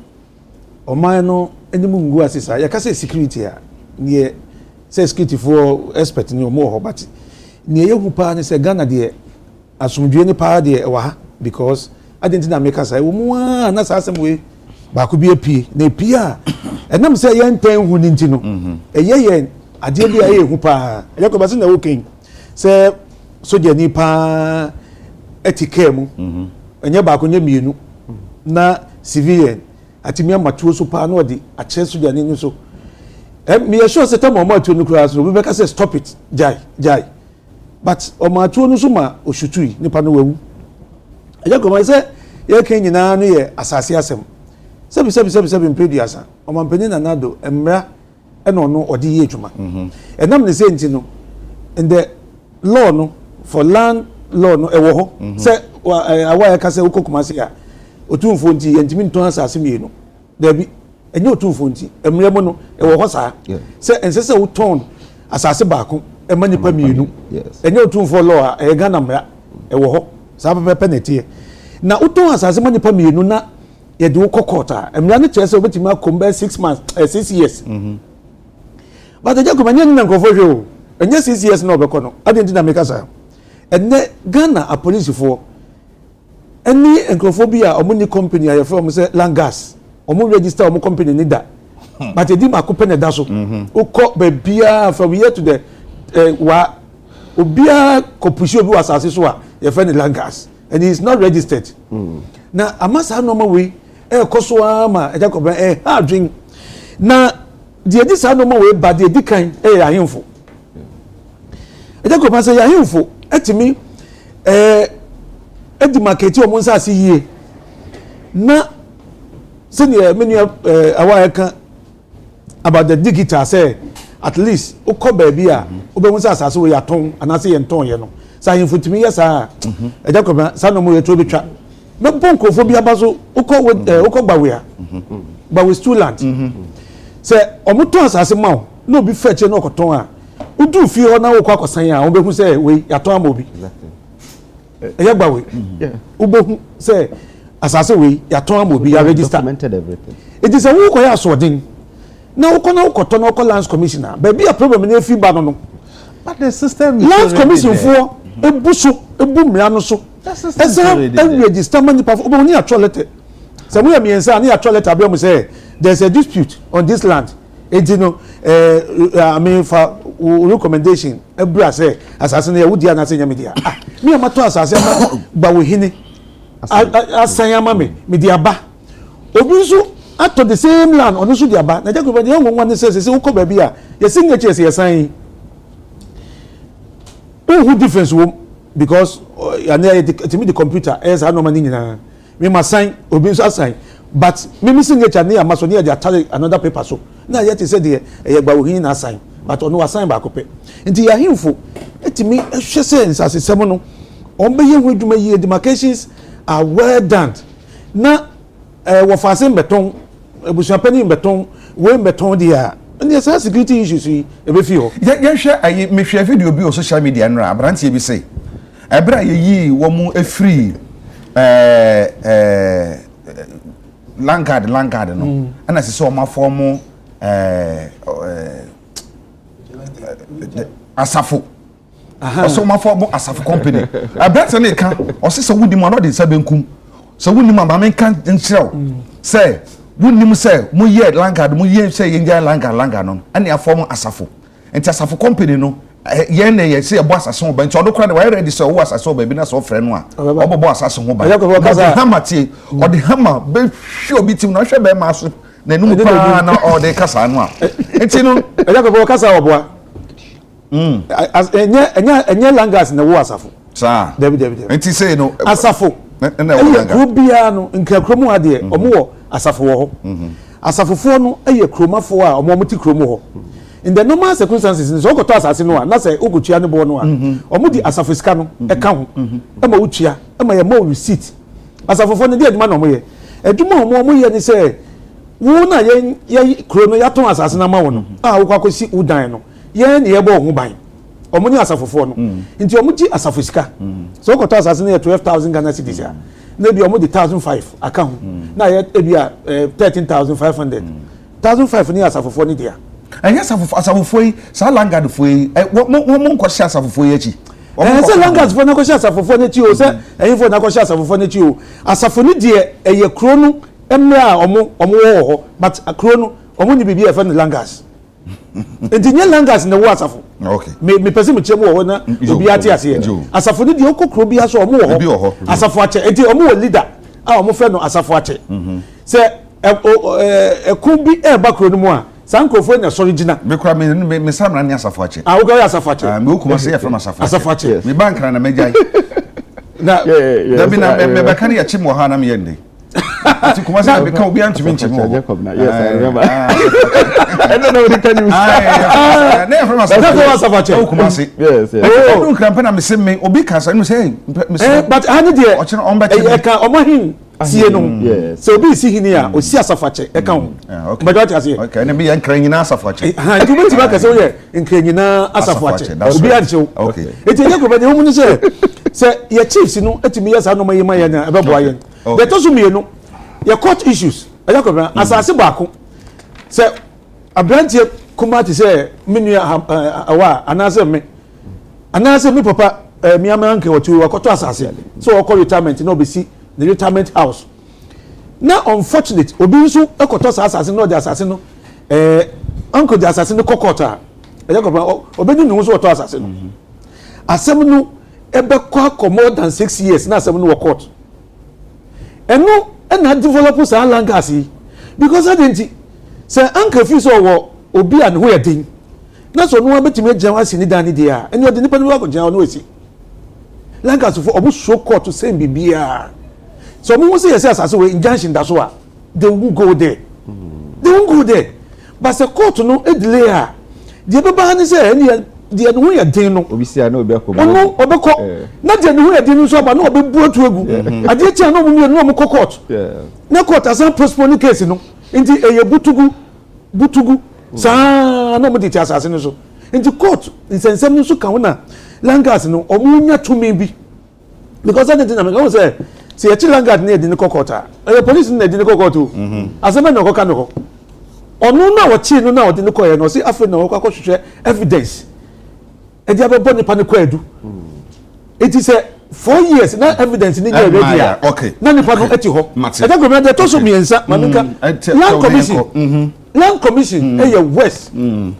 oman no enimu ngu asisa ya kase security a ne say security for expert ni omo ho but ne yehu pa ne say Ghana de asumdwe ni pa de wa ha because identity na make say wo mu na sa asem we ba ko bi apie na apie a enam say ye ntan hu ni ntino ye ade bia ye hu pa Jacob say na wokin say soja ni pa etike mu enye ba ko nye mienu na civilian atimi amatuo so pa na odi a che soja ni so me sure say tam o matuo no kura so we be ka say stop it jai but o matuo no so ma oshutui ni pa no wawu Jacob say ye kan nyina no ye asase asem sebi imprediasa o mampeni na nado emra eno no odi ye adwuma enam ne say ntino in the law no for land law no ewo ho say awa ka say ukokuma say a otumfo nti entimi nton asase mienu dabi enye otumfo nti emre mo no ewo ho saa say ensese uton asase baako emani pa mienu enye otumfo law a Ghana mra ewo ho saa pepe netie na uton asase mani pa mienu na ye de ukokota emra ne kire say obetimi akomba 6 months 6 years but the Jacob anya na nkofo hwe o enye 6 years na obekọ no adenti na make sa enne Ghana a police for any nkofo bi a omuni company a from say Langas omu register omu company ni da but edi makope ne da so ukọ bebia from here to the wa obia kopushi obi wasase so a ye friend Langas and he is not registered na amasa no we koso ama Jacob ha drink na the this no we but the dikan ahemfo Jacob say ahemfo etimi edi market o monsa ase yie na senior menu awa kan about the digital say at least ukọ baabi a obemunsa asase we yaton anase ye nton ye no sa ahemfo timi ye sa Jacob sa no mo ye to betwa me bonkofo bi abaso ukọ gbawe a gbawe stulant say omuton asase mawo na obi feche na okoton a udu fi ho na wo kwa kosan a obehu say we yaton amobi eya gbawe obehu say asase we yaton amobi ya register documented everything it is a wo ko ya asodin na wo ko na okoton na okọ lands commissioner baby a problem na fi ba no but the system is lands commission for ebu mra no so esa register mani pa obo ni atro letter say we miensa na atro letter be mo say there's a dispute on this land you know I mean for recommendation ebra say asase na ye wudi na say nyame dia me amato asase ba wo hini asanyama me dia ba obi so ato the same land onu so dia ba na Jacob dey ngon wan say ukọ ba bia ye signature say san who difference wo because timi the computer as no man nyina me ma sign obi so assign but me signature na amaso na dey attach another paper so na yet say dey gba wo hin na sign but onu assign ba kope nti ya himfo etimi ehwe sense asesem no on be ye huduma ye demarcations are well done na wo fasen beton ebusuapani beton we beton dia and there security issues e be fi ho ye hwe ayi me hwe video bi on social media nra abrantie bi say ebra ye yi wo mu afri Langard no ana se so ma form asafo so ma form asafo company abet na ka o se so wudi mo no de sabenkum so wudi mo ba men kan nchrew say wunnim say mo ye Langard mo ye say ye Langard no ana form asafo enti asafo company no ye na ye say ebo asase ho ba nti odo kra de wa ready say wo asase ho ba bi na so frɛ no a obobo asase ho ba hamati o de hama be hwe obi tim na hwe be ma so na num pa na o de kasa no a enti no ko kasa oboa enye Langard na wo asafo sa debi enti say no asafo na wo Langard krobia no nkakromu ade omo wo asafo wo ho asafofo no eye kromafo a omo ti kromu ho in the normal circumstances so go to asase no na say ogutua ne bo no a omo di asafo sika no e ka ho e ma wutua e ma ye ma receipt asafofo ne di aduma na omo ye aduma omo ye ni say wo na ye kro no ya ton asase na ma wo no a wo kwakosi udan no ye ne ye bo ho ban omo ni asafofo no nti omo di asafo sika so go to asase no 12,000 Ghana cedis ya na bi omo di 1,500 aka ho na ye ebi 13,500 1,500 ni asafofo ni dia anya asafofo yi sa Langard fo yi mo nkɔhye asafofo yi achi se Langard fo na kɔhye asafofo na chi o se eyin fo na kɔhye asafofo na chi o asafo ni de eye kro no emra omo wo ho but kro no omo ni bibi e fa na Langard entinye Langard na wo asafo okay me pese me chemu wo na obi ati ase asafo ni de okokro bi aso omo wo ho asafo ache enti omo wo leader a omo fe no asafo ache se ekun bi e ba kro no mu a sankrofo na original me kura me samra ni asafo ache wo ga asafo ache me okuma se from asafo ache me bank na mejai na da bi na me ba kan ya chimo ha na me yende ati kuma se be kan obi antumi nchimo yes I remember I don't know what can you say na from asafo ache okuma se yes o krampa na me se me obi kan sa no say but hani de o chino on ba che e ka omo hin sie no so obi si hini a o si asafache e ka ho but what you say okay na bi yan kranyina asafache ha nti mo ti ba ka se o ye kranyina asafache obi an che okay eti ye ko be de ho mu ni se ye chiefs no etimi yes no mayi mayi na e be boa ye de to so mienu ye court issues e ya ko be asase baako se abrantie kuma ti se menu awa anase me papa mi amanke otu wakoto asase so o call retirement no be si the retirement house now unfortunate obi nso ekoto asase no the asase no uncle the asase no kokota e jakoba obedi no nso oto asase no asem no ebe kwa more than 6 years na asem no wo court eno na develop sa Langard because adenti say uncle fi so wo obi an ho yedin na so no abetimi agyan asini dan ni dia eni odi nipa no ko gyan no esi Langard so obu so court to same bibia so mo say yes asase we injunction da so a they won't go there but the court no e delay a de be ba ni say eni de no ya din no obi sia na obi akọ no obekọ na de no ya din no so ba na obi bu otu egu ade tia no mo no mo court na court asan postpone case no nti eye butugu saa na mo de tia asase no so nti court nsensem no so ka na Langard no omunya tumi bi because that thing na say se ye Langard na edin kokota e police na edin kokoto asema na koka no onu na wo chi no na wo din koye no si afi na wo kwakọ hwehwe evidence e dia be boni pa ne kwadu it is 4 years na evidence ni get ready okay na ni pa no eti ho e da government de to so miensa manuka land commission e ye west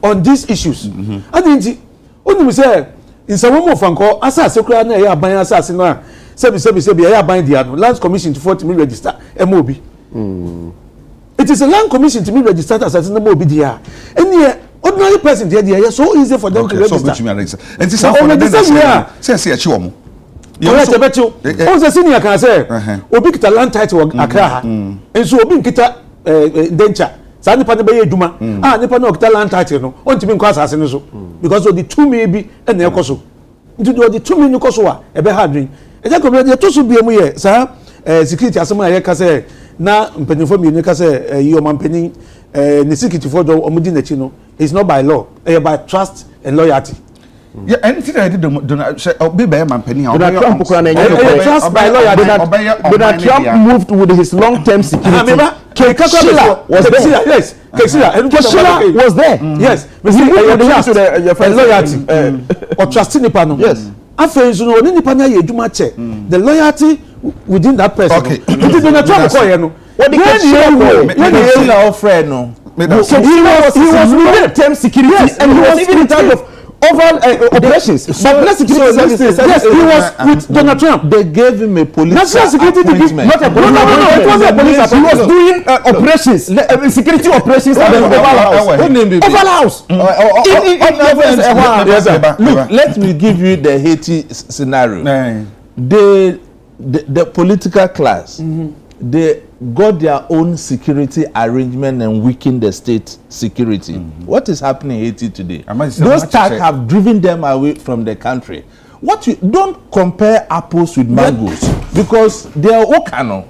on these issues adinti onu say in some more fanko asase kura na e aban asase no a sebi e aban dia no land commission to 40 million register MOB it is a land commission to me register as a MOB dia any ordinary person there so easy for them to register and this how say achi omo you want to bet you o senior can say obi kita land title Accra ha enso obi nkita denture sa nipa ne be eduma nipa no kita land title no on timi nko asase no so because of the 2 maybe and na ekoso nti the 2 million koso a e be hard dream e ja ko be to so bia mu ye sa security asema ye ka say na mpanimfo mmienu ka sɛ yi ɔmampanin ne securityfoɔ dɔ ɔmo di n'akyi no it's not by law by trust and loyalty. Yeah, anything I did Donald Trump trust by loyalty. Donald Trump moved with his long-term security. Keshila was there. Yes, Keshila was there. Yes, but see, loyalty or trusting nipa no. Yes. After you know, any nipa na ye duma che. The loyalty within that person. Okay. Donald Trump call you no. What the Keshila friend no. He was long-term security and he was even in charge of overall operations. But national security services. Yes, he was with Donald Trump. They gave him a police national security appointment. Not a police appointment. It was a police appointment. He was doing operations, security operations at the Oval House. Look, let me give you the Haiti scenario. The political class, they got their own security arrangement and weakened the state security. What is happening in Haiti today? Those thugs have driven them away from the country. What you don't compare apples with mangoes because they are Okano.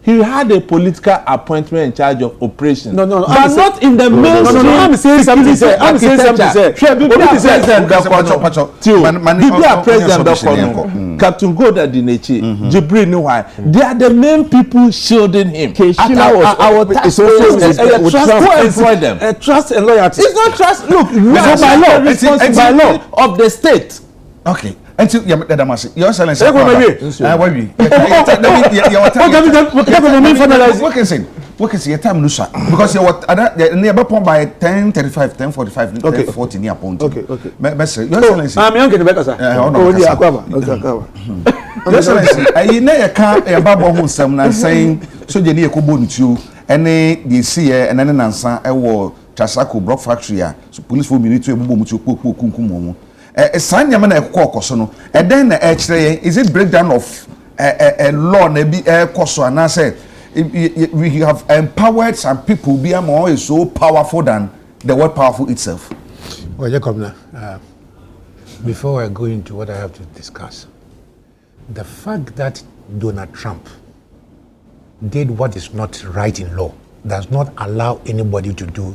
He had a political appointment in charge of operations. No, but not in the mainstream. I'm saying something. I'm saying something. President Captain Goda Dinechi, Jibril Nuhai. They are the main people shielding him. Our taxpayers who employ them. Trust and loyalty. It's not trust. Look, we are by law responsibility of the state. Okay. Until you that must your excellence. What can say time Lusa because you what other nearby point by 10:35, 10:45, 10:40 near point. Okay. Your excellence. I'm young in the better sir. Your excellence. I know you can't a babo who some na saying so you need a kubo ntu any the see and then answer I will Chasako Brock factory so police for military mutu kunkumo. Sign Yamana Kokosono, and then is it breakdown of a law, maybe a coso, and I said we have empowered some people, be more is so powerful than the word powerful itself. Well, Jacob, before I go into what I have to discuss, the fact that Donald Trump did what is not right in law does not allow anybody to do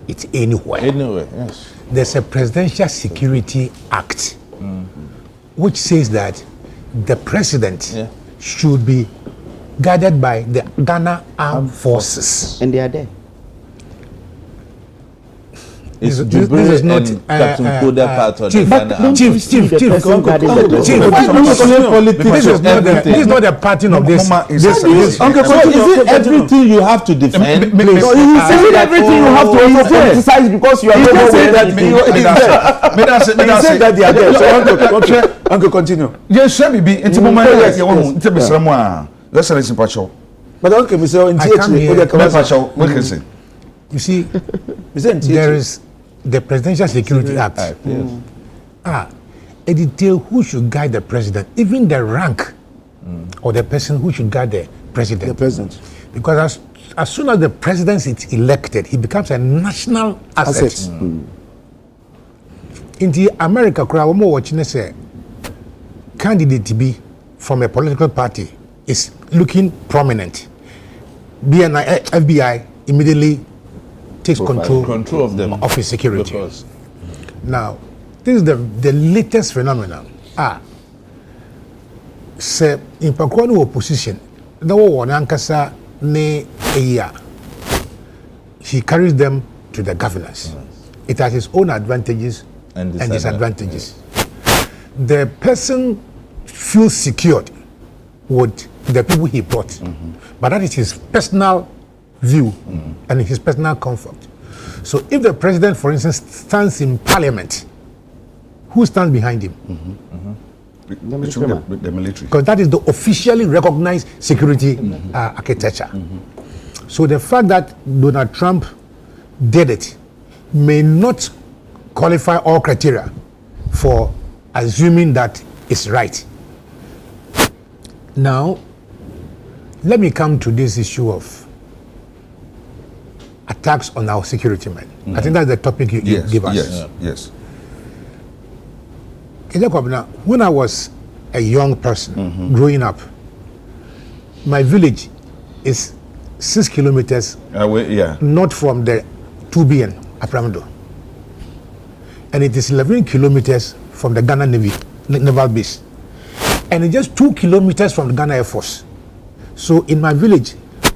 it anywhere. Anywhere, yes. There's a Presidential Security Act which says that the president should be guided by the Ghana Armed Forces. And they are there. This is not Captain Koda part of Chief. This is not a pattern of this. So is it everything you have to defend? Is it everything you have to emphasize because you are not saying that they are there. So Uncle continue. Yes, sir, be into moment to be someone. That's an impartial. But Uncle Mister in TH, you see, there is the Presidential Security Act. A detail who should guide the president, even the rank or the person who should guide the president. The president. Because as soon as the president is elected, he becomes a national asset. In the America, crowd more watching say candidate to be from a political party is looking prominent. BNI, FBI immediately takes control of them of his security. Because now, this is the latest phenomenon. Say in Pakwano opposition, the one Ankasa ne a year. He carries them to the governance. It has its own advantages and disadvantages. The person feels secured with the people he brought, but that is his personal view and his personal comfort. So if the president, for instance, stands in parliament, who stands behind him? The military. Because that is the officially recognized security architecture. So the fact that Donald Trump did it may not qualify all criteria for assuming that it's right. Now, let me come to this issue of attacks on our security men. I think that's the topic you give us. Yes. When I was a young person growing up, my village is 6 kilometers north from the 2BN Apramdo. And it is 11 kilometers from the Ghana Navy naval base. And it's just 2 kilometers from the Ghana Air Force. So in my village,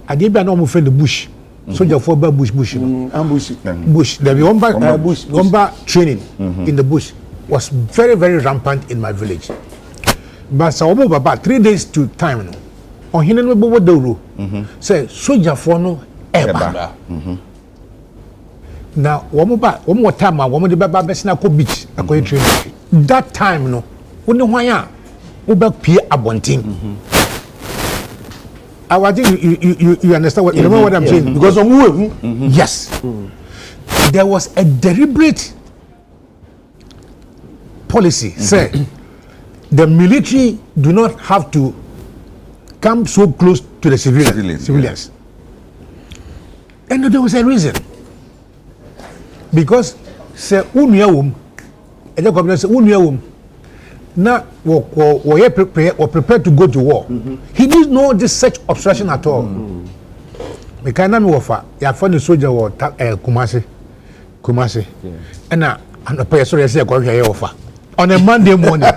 I did not move in the bush. So you for bush. Bush. The Womba training in the bush was very, very rampant in my village. But so about 3 days to time. On here, we say soldier for no ever. Now, one more time, one the Babesna beach, a going training. That time, no, we know why I about Pierre Abonting. I think you understand what you know what I'm saying, because yes, there was a deliberate policy. Say the military do not have to come so close to the civilians. And there was a reason, because say uniyawum, and the government say uniyawum. Now, we prepared to go to war. He didn't know this such obstruction at all. Me kind of offer. I found the soldier war Kumasi, and I pay sorry I say I got here offer on a Monday morning.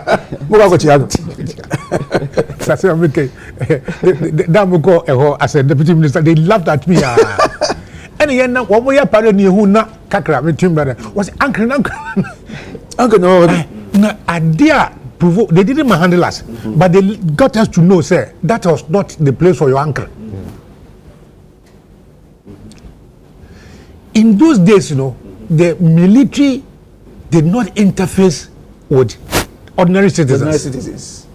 What I said, okay. That will go as a deputy minister. They laughed at me. And again, now what we are pardon you who not kakra with him brother was uncle no idea. They didn't handle us, but they got us to know, sir, that was not the place for your uncle. In those days, you know, the military did not interface with ordinary citizens.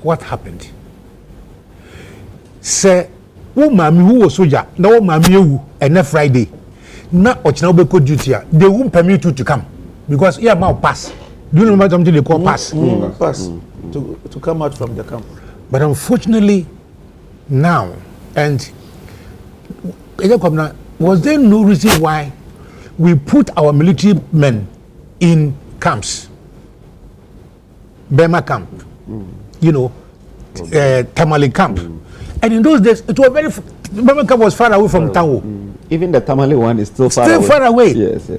What happened? Sir, who was soldier, now mami and Friday, now Ochinabe duty, they won't permit you to come. Because here now pass. Do you remember something they call pass? Pass to come out from the camp. But unfortunately, now, and was there no reason why we put our military men in camps? Burma camp, you know, Tamale camp. And in those days, it was Burma camp was far away from Tango. Even the Tamale one is still far away. Yes.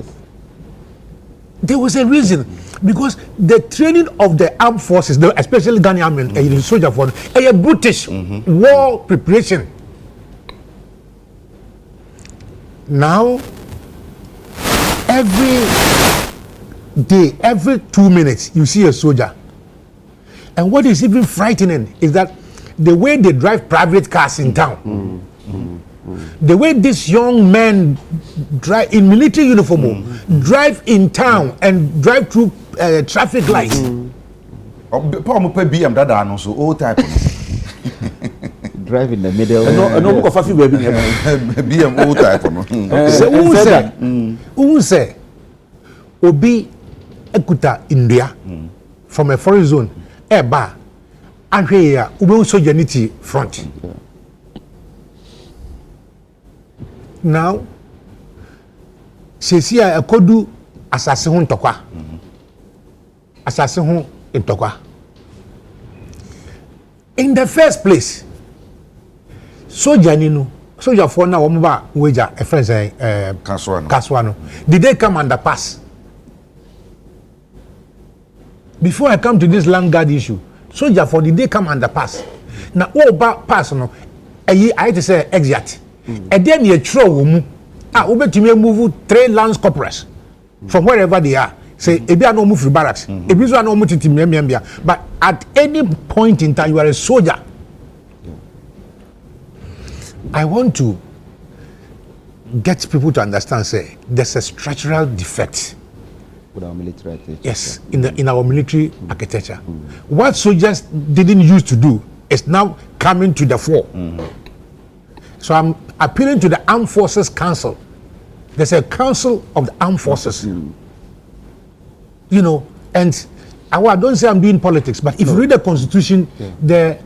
There was a reason, because the training of the armed forces, especially Ghanaian army and soldier force, a British war preparation. Now, every day, every 2 minutes, you see a soldier. And what is even frightening is that the way they drive private cars in town. The way these young men drive in military uniform, drive in town and drive through traffic lights. Drive in the middle. Who say Obi Ekuta India from a foreign zone, Eba, and here Ube Sojanity front. Now, Sesi a kodu asase ho ntokwa. Asase ho ntokwa. In the first place, soldier for now omba wager a friend say Kaswano. Did they come under pass? Before I come to this land guard issue, soldier for did they come under pass? Now all pass no, I had to say exit. And then you throw to move 3 lance corporals from wherever they are. Say, if no move to barracks, if you are no move to but at any point in time, you are a soldier. I want to get people to understand, say, there's a structural defect with our military architecture. Yes, in our military architecture. What soldiers didn't used to do is now coming to the fore. So I'm appealing to the Armed Forces Council. There's a council of the Armed Forces. You know, and I don't say I'm doing politics, but if you read the Constitution, there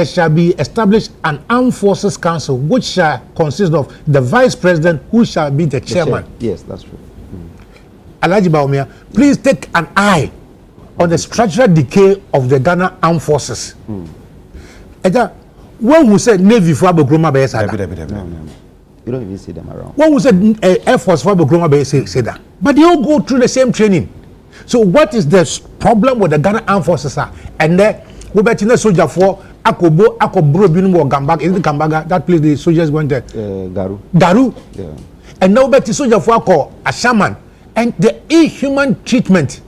shall be established an Armed Forces Council, which shall consist of the Vice President, who shall be the chairman. Yes, that's true. Alhaji Baumia, please take an eye on the structural decay of the Ghana Armed Forces. One who said Navy for Abercrombie by Sada. You don't even see them around. One who said Air Force for Abercrombie by Sada. But they all go through the same training. So what is the problem with the Ghana Armed Forces? And then we bet in the soldier for Akobo Binum Gambag in the Kambaga. That place the soldiers went there. Garu. Yeah. And now bet the soldier for a shaman. And the inhuman treatment.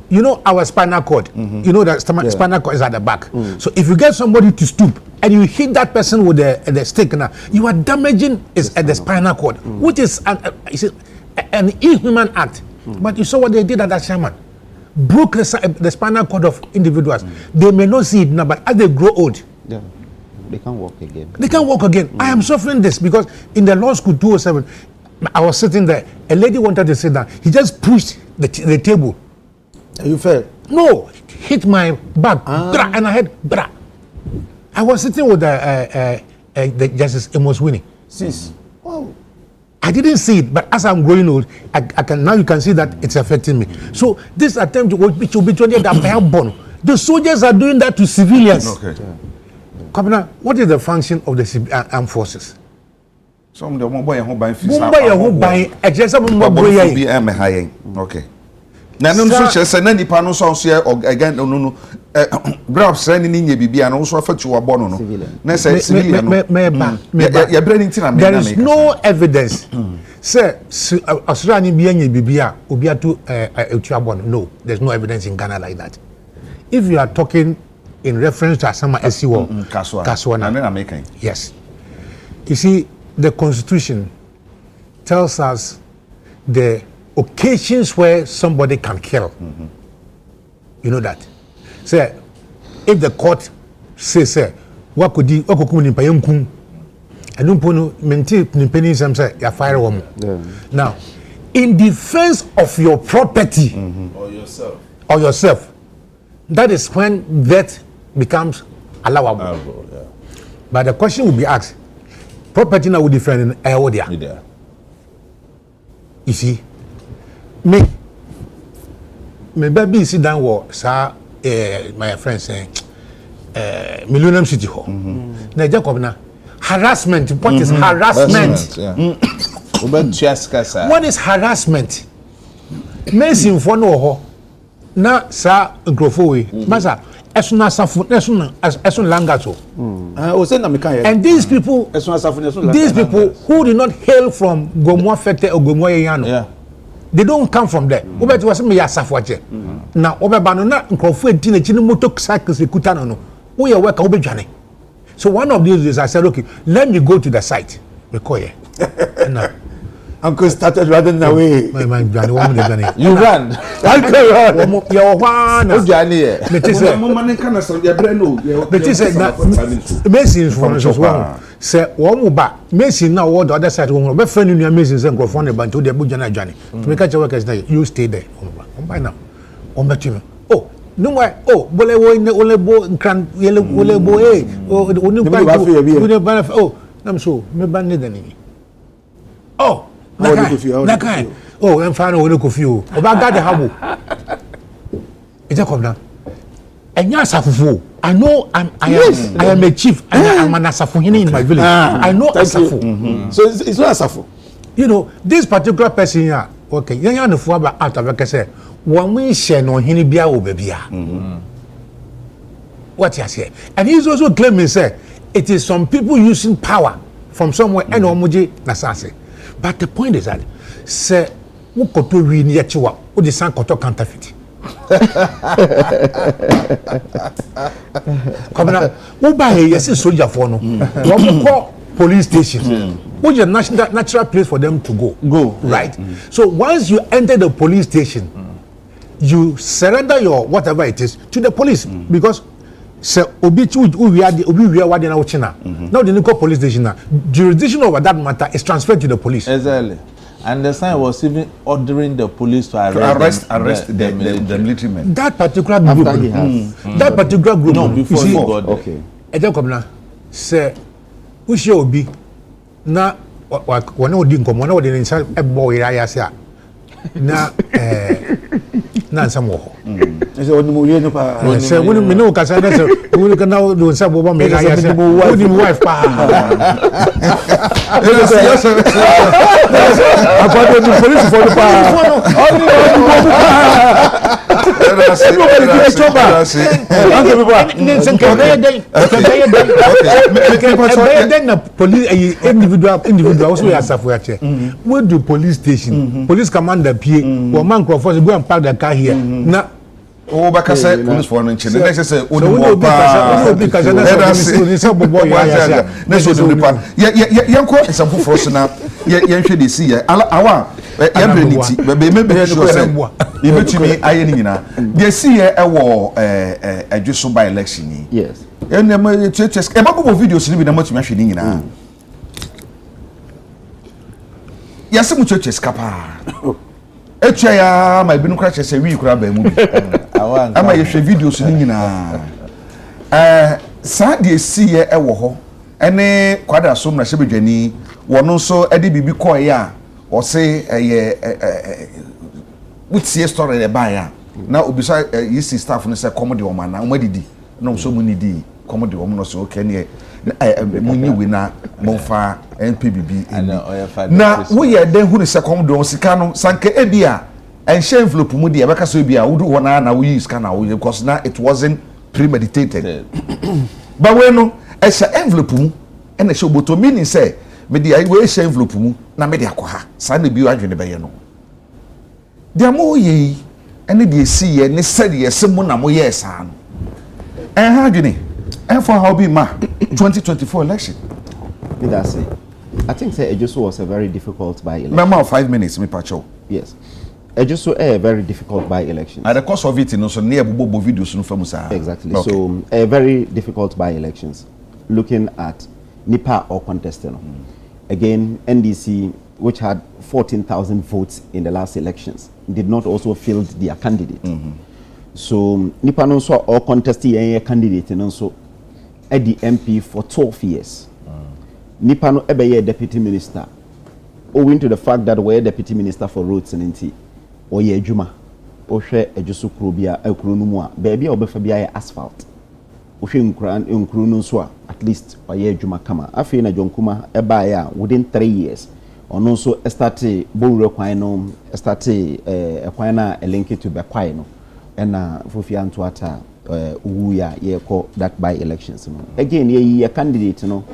You know our spinal cord. You know that spinal cord is at the back. So if you get somebody to stoop and you hit that person with the stick, now you are damaging at the spinal cord, which is an inhuman act. But you saw what they did at that shaman. Broke the spinal cord of individuals. They may not see it now, but as they grow old, they can't walk again. They can't walk again. I am suffering this because in the law school 207, I was sitting there. A lady wanted to sit down. He just pushed the table. You fell? No, hit my back, and I had bra. I was sitting with the Justice Amos Winnie. Sis. Wow. I didn't see it, but as I'm growing old, I can now you can see that it's affecting me. So this attempt which will be the soldiers are doing that to civilians. Okay. Governor, what is the function of the armed forces? Some of the Mumbai and Hobby okay. Na no so chese na nipa no so so again no brab send ni nya bibia no so afatu wabo no na say civilian no ya bre ni tina me na there is no evidence say Australia bi nya bibia obi atu etu abo no there's no evidence in Ghana like that. If you are talking in reference to Asama Esiwo Kaswa na American, yes, you see the constitution tells us the occasions where somebody can kill. You know that. Say, if the court says, what could you in Payunkum? I don't put maintain penny some say you fire woman. Now, in defense of your property or yourself, that is when death becomes allowable. But the question will be asked: property now will defend in Aodia. You see. Me baby sit down with my friend saying Millennium City Hall. Na Jacob na harassment. What is harassment? What is harassment? Mason for no ho na sa nkrofo masa esuna safu esuna langato. And these people who did not hail from Gomo affected or Gomo Yano. They don't come from there. Obet was me yasafoje. Now obeba no na nkrofo edi na chini motorcycles ekuta no. We are work obejane. So one of these days I said, okay, let me go to the site. We call here. No. Uncle started running away. My Johnny, you ran. Uncle ran. Your one. Johnny. But it's a Mason from say one ba Mason now what the other side one be friend you Mason say go phone about to the Bujana Johnny. To make a workers there, you stay there. By now. On bet you. Oh, no more. Oh, bole wo ne ole bo kran yele ole bo oh oni ba oh, I'm so me ban ne dani. Oh, Nakai. Oh, I'm fine with the few. About that, the habo. It's a come and yes, I know I am a chief and I'm an Asafuhini in my village. I know Asafu. So it's not Asafu. You know, this particular person here, okay, you know, the Fuaba out of a say, one we share no Hinibia or Babia. What you say? And he's also claiming, say, it is some people using power from somewhere and Omuji Nasase. But the point is that, say, who could to read Yachiwa, who the San Koto counterfeit. Come on, who buy a yes, soldier for no, what call police station, which is a natural place for them to go. Right. So once you enter the police station, you surrender your whatever it is to the police because. So obi we are what they now now the local police station now jurisdiction over that matter is transferred to the police. Exactly. And the sign was even ordering the police to arrest the military men. That particular group. That particular group. No, before you got there. Okay. Ejo come na say who should obi na one of the come one of the inside ebo ira ya say na nsam wo ho ese woni mo ye no pa se woni me no kasa na se woni kana do nsa bo ba me ga ya se woni mo wife pa apart the police for the pa individual so ya safu ya che we do police station police commander pie wo man crowd go and park the car here na o ba kasa police for no nche na say o ni mo pa obi kasa na say bobo ya na so do pa yanko example for us na yanhwe de si ya awa yanbrenity be me sure say e betumi aye ni nyina de si ya ewo adweso by election ni yes ene ma cheches e ba bo videos ni bi na matumi ahwe ni nyina yase mu cheches kapa etwa ya ma binu kra chese wi kra ba mu bi ama ye hwe videos ni nyina sa de si ya ewo ho ene kwada so mra hye bedwani wono so ede bibi koy ya o se wutie story le ba ya na obisa yisi staff no se comedy o ma na o madidi no so mu nidi comedy o no so okay ne munyi we na monfa NPBB na wo ye den hu ne se comedy o sika no sanka ebia enhye envelope mu de e beka so ebia wo do ho na wo use sika na wo because na it wasn't premeditated ba we no e se envelope mu ene se oboto meaning say me de we se envelope mu na me de akoha sa na bi wadwene be ye no de mo ye ene de si ye ne se de se mu na mo ye sa no ha dwene for how be ma 2024 election me that say I think say Ejuso was a very difficult by election. Remember 5 minutes me pacho. Yes. Ejuso a very difficult by election. At the cost of it no so near bobo videos no famusa. Exactly. Okay. So a very difficult by elections. Looking at Nipa or contestant. Again, NDC, which had 14,000 votes in the last elections, did not also field their candidate. So Nipa no so or contesting a candidate and also at the MP for 12 years. Nipa no ebeye deputy minister. Owing to the fact that we're deputy minister for roads and NT. Or ye juma. Or share a jusu krobia a krunumwa. Baby or befabia asphalt. Ushin Krunun swa at least or ye juma kama. Afina Jonkuma ebaya within 3 years. Or no so estate buru quino, estate a quina a link to Bequino. And Fufian Tuata Uya ye call that by elections. Again, ye a candidate, you know.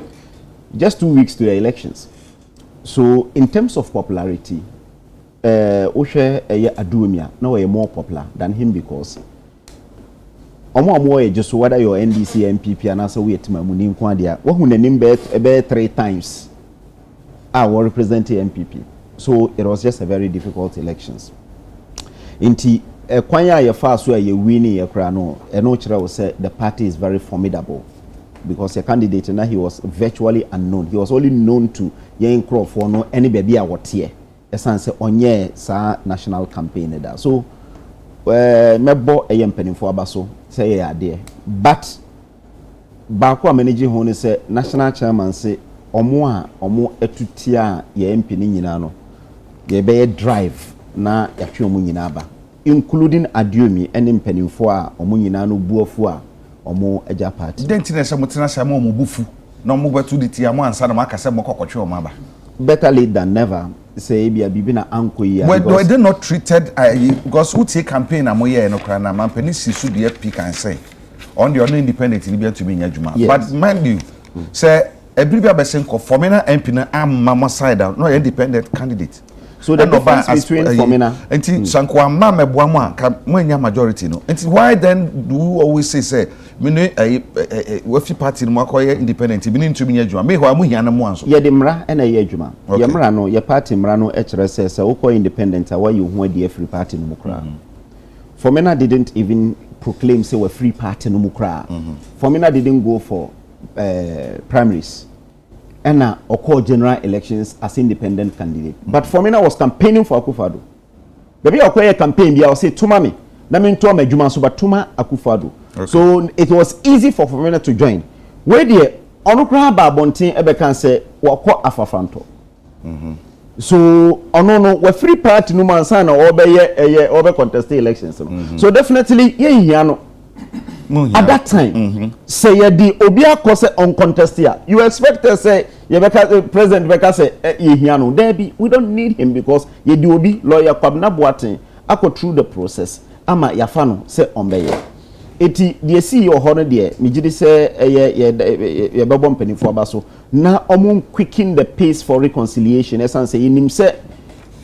Just 2 weeks to the elections. So in terms of popularity, Oshe Adumia now are more popular than him because Omo just whether your NDC MPP and also wait my munim kwandia who name bet 3 times I will represent the MPP. So it was just a very difficult elections. Inti kwanya ye fast where you winning your crano and no will say the party is very formidable. Because a candidate now he was virtually unknown. He was only known to Yen Crow for no any baby I what here. Essence onye sa national campaign da. So mebo a penny for abaso say yeah there. But Bakwa managing hone say national chairman say omo etutia ye MP ni nyina no. Ye be drive na yatwe omo nyina ba. Including Adiomi and penny for omo nyina no buofu a omo eja party dentine se mutena se mo bufu na mo betu diti amo ansa na maka se mo kokotwe o maba better late than never say bia bibi na anko ya because they not treated because who take campaign amo ye no kra na mampani sisu de pick and say on the independent ni bia to me nyadwuma but mind you say every bia be sen ko formina MP na am mama side no independent candidate. So the difference between Formina and Sankwa Mama Boama when majority no. And why then do you always say me a party no independent meaning to me adwuma me ho amu hia na mo anso ye de mra na ye adwuma ye mra no ye party mra no e kire say wo independent a why you hu ade free party no mukra. Formina didn't even proclaim say we free party no mukra. Formina didn't go for primaries. And or call general elections as independent candidate. But Formina was campaigning for Akufo-Addo. Baby Okoye campaign bi I say tuma me. Na me nto ma adwuma so but tuma Akufo-Addo. So it was easy for Formina to join. Where the onukra ba bonten ebe kan say wako afafranto. So no we free party no man sana obe contest elections no. So definitely here no at that time say the obi akose uncontested here you expect to say president beka say here no there be we don't need him because ye di obi lawyer Kwabena Boateng akọ through the process ama yafa no say ombeye eti the CEO ho no de me gidi say ye bebo mpanifo aba so na omo quicken the pace for reconciliation esan say nim say